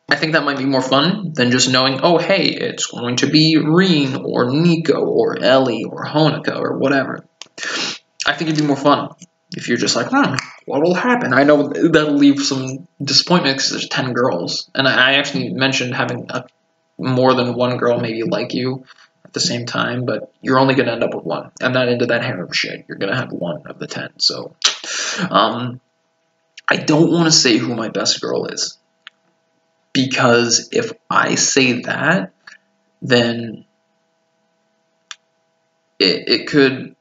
I think that might be more fun than just knowing, oh, hey, it's going to be Reen or Nico or Ellie or Honoka or whatever. I think it'd be more fun if you're just like, what will happen? I know that'll leave some disappointment because there's 10 girls. And I actually mentioned having more than one girl maybe like you at the same time, but you're only going to end up with one. I'm not into that harem shit. You're going to have one of the 10. So I don't want to say who my best girl is, because if I say that, then it could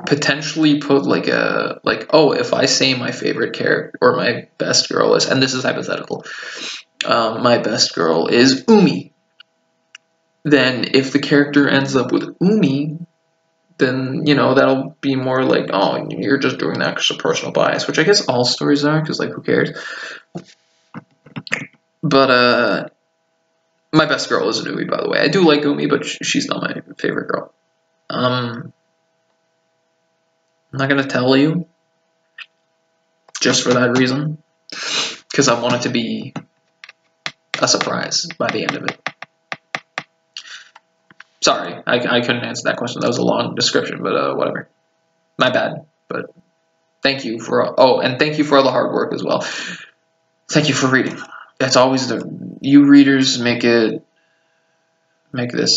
potentially put if I say my favorite character or my best girl is, and this is hypothetical, my best girl is Umi, then if the character ends up with Umi, then, you know, that'll be more like, oh, you're just doing that because of personal bias, which I guess all stories are, because, like, who cares? But, my best girl is Umi, by the way. I do like Umi, but she's not my favorite girl. I'm not going to tell you, just for that reason, because I want it to be a surprise by the end of it. Sorry, I couldn't answer that question. That was a long description, but whatever. My bad. But thank you for and thank you for all the hard work as well. Thank you for reading. That's always you readers make this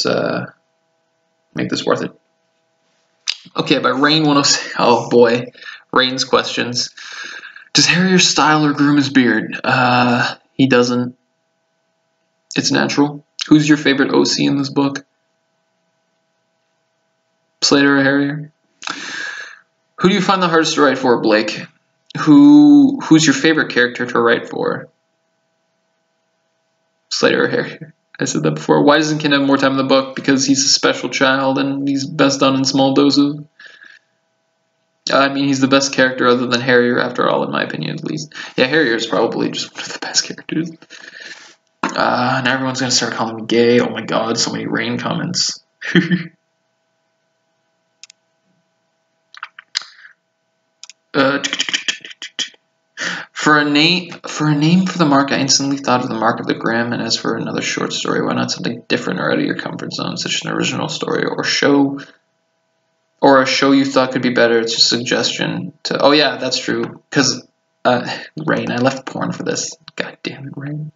worth it. Okay, by Rain 106. Oh boy, Rain's questions. Does Harrier style or groom his beard? He doesn't. It's natural. Who's your favorite OC in this book? Slater or Harrier? Who do you find the hardest to write for, Blake? Who's your favorite character to write for? Slater or Harrier? I said that before. Why doesn't Ken have more time in the book? Because he's a special child and he's best done in small doses. I mean, he's the best character other than Harrier, after all, in my opinion, at least. Yeah, Harrier is probably just one of the best characters. Now everyone's gonna start calling me gay. Oh my god, so many Rain comments. For a name for the mark, I instantly thought of the Mark of the Gram, and as for another short story, why not something different or out of your comfort zone, such as an original story or a show you thought could be better? It's just a suggestion to. Oh yeah, that's true. Because Rain, I left porn for this. God damn it, Rain.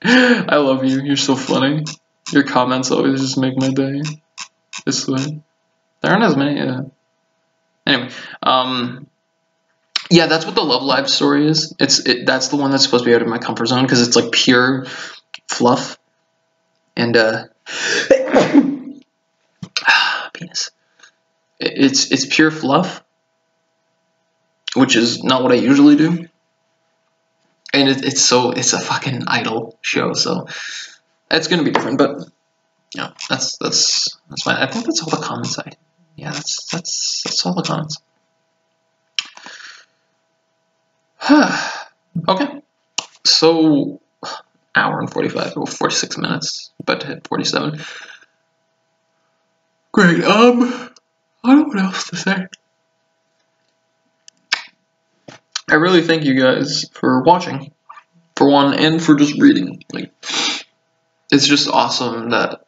I love you. You're so funny. Your comments always just make my day. This way. There aren't as many. Anyway, Yeah, that's what the Love Live story is. That's the one that's supposed to be out of my comfort zone because it's like pure fluff and penis. It's pure fluff, which is not what I usually do. And it's a fucking idol show, so it's gonna be different. But yeah, that's fine. I think that's all the comments yeah, that's all the comments. Okay, so hour and 45 or 46 minutes, about to hit 47. Great. I don't know what else to say. I really thank you guys for watching, for one, and for just reading. Like, it's just awesome that,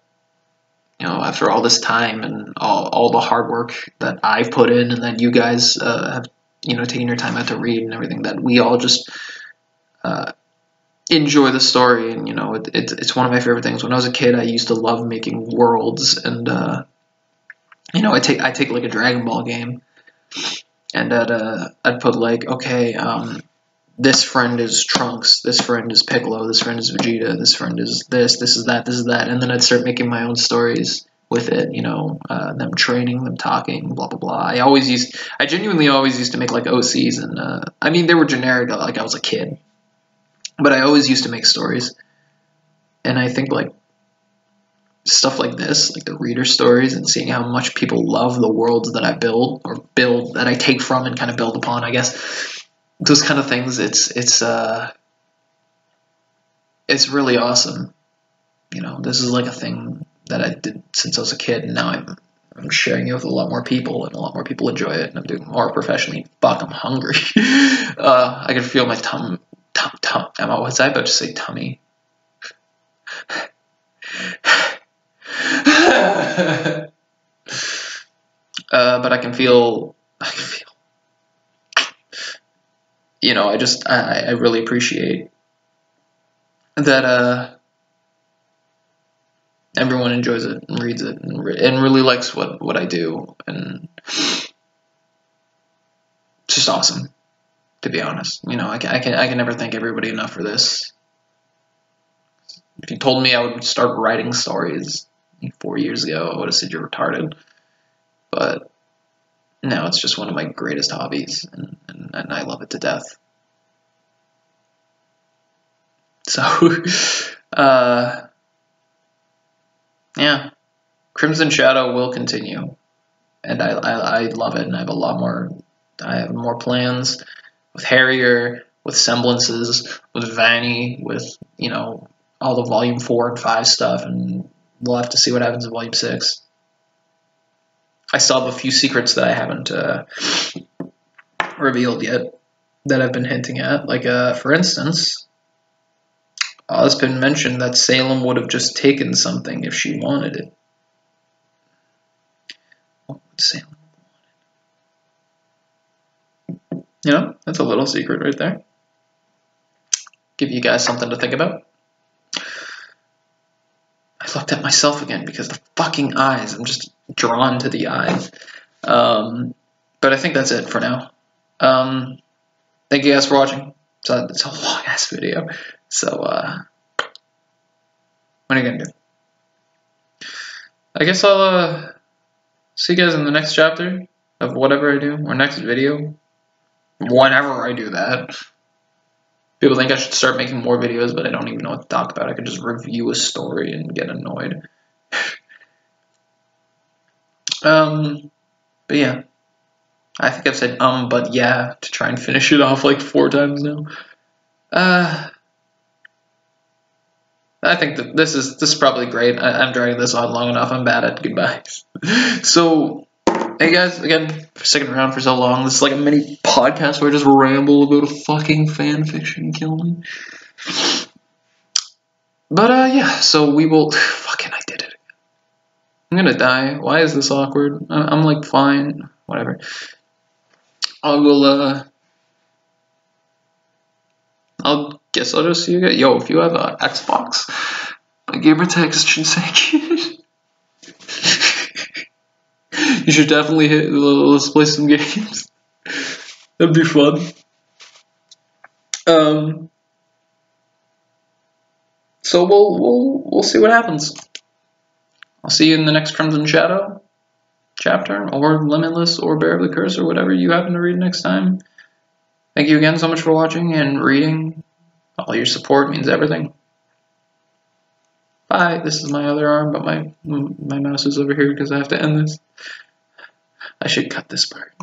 you know, after all this time and all the hard work that I've put in, and that you guys have, you know, taken your time out to read and everything, that we all just enjoy the story. And, you know, it's one of my favorite things. When I was a kid, I used to love making worlds, and you know, I take like a Dragon Ball game, and I'd put like, okay, this friend is Trunks, this friend is Piccolo, this friend is Vegeta, this friend is this is that, this is that, and then I'd start making my own stories with it, you know, them training, them talking, blah blah blah. I genuinely always used to make like OCs, and I mean, they were generic, like I was a kid, but I always used to make stories, and I think like stuff like this, like the reader stories, and seeing how much people love the worlds that I build that I take from and kind of build upon, I guess. Those kind of things, it's really awesome. You know, this is like a thing that I did since I was a kid, and now I'm sharing it with a lot more people, and a lot more people enjoy it, and I'm doing more professionally. Fuck, I'm hungry. I can feel my tum. Was I about to say tummy? But I can feel, you know, I really appreciate that everyone enjoys it and reads it and really likes what I do, and it's just awesome, to be honest. You know, I can never thank everybody enough for this. If you told me I would start writing stories 4 years ago, I would have said you're retarded. But now it's just one of my greatest hobbies, and I love it to death. So, yeah, Crimson Shadow will continue, and I love it, and I have more plans with Harrier, with Semblances, with Vanny, with, you know, all the Volume 4 and 5 stuff, and we'll have to see what happens in Volume 6. I still have a few secrets that I haven't revealed yet, that I've been hinting at. Like, for instance, it's been mentioned that Salem would have just taken something if she wanted it. What would Salem want? You know, that's a little secret right there. Give you guys something to think about. I looked at myself again because the fucking eyes. I'm just drawn to the eyes. But I think that's it for now. Thank you guys for watching. It's a long ass video. So, what are you gonna do? I guess I'll see you guys in the next chapter of whatever I do, or next video. Whenever I do that. People think I should start making more videos, but I don't even know what to talk about. I could just review a story and get annoyed. But yeah. I think I've said but yeah to try and finish it off like 4 times now. I think that this is probably great. I'm dragging this on long enough. I'm bad at goodbyes. So, hey guys, again, for sticking around for so long. This is like a mini podcast where I just ramble about a fucking fan fiction kill me. But yeah, so we will. Fucking, I did it. I'm gonna die. Why is this awkward? I'm like fine. Whatever. I'll guess I'll just see you guys. Yo, if you have an Xbox, my gamer tag is Chinsangan. You should definitely let's play some games. That'd be fun. So we'll see what happens. I'll see you in the next Crimson Shadow chapter, or Limitless, or Bear of the Curse, or whatever you happen to read next time. Thank you again so much for watching and reading. All your support means everything. Bye. This is my other arm, but my mouse is over here because I have to end this. I should cut this part.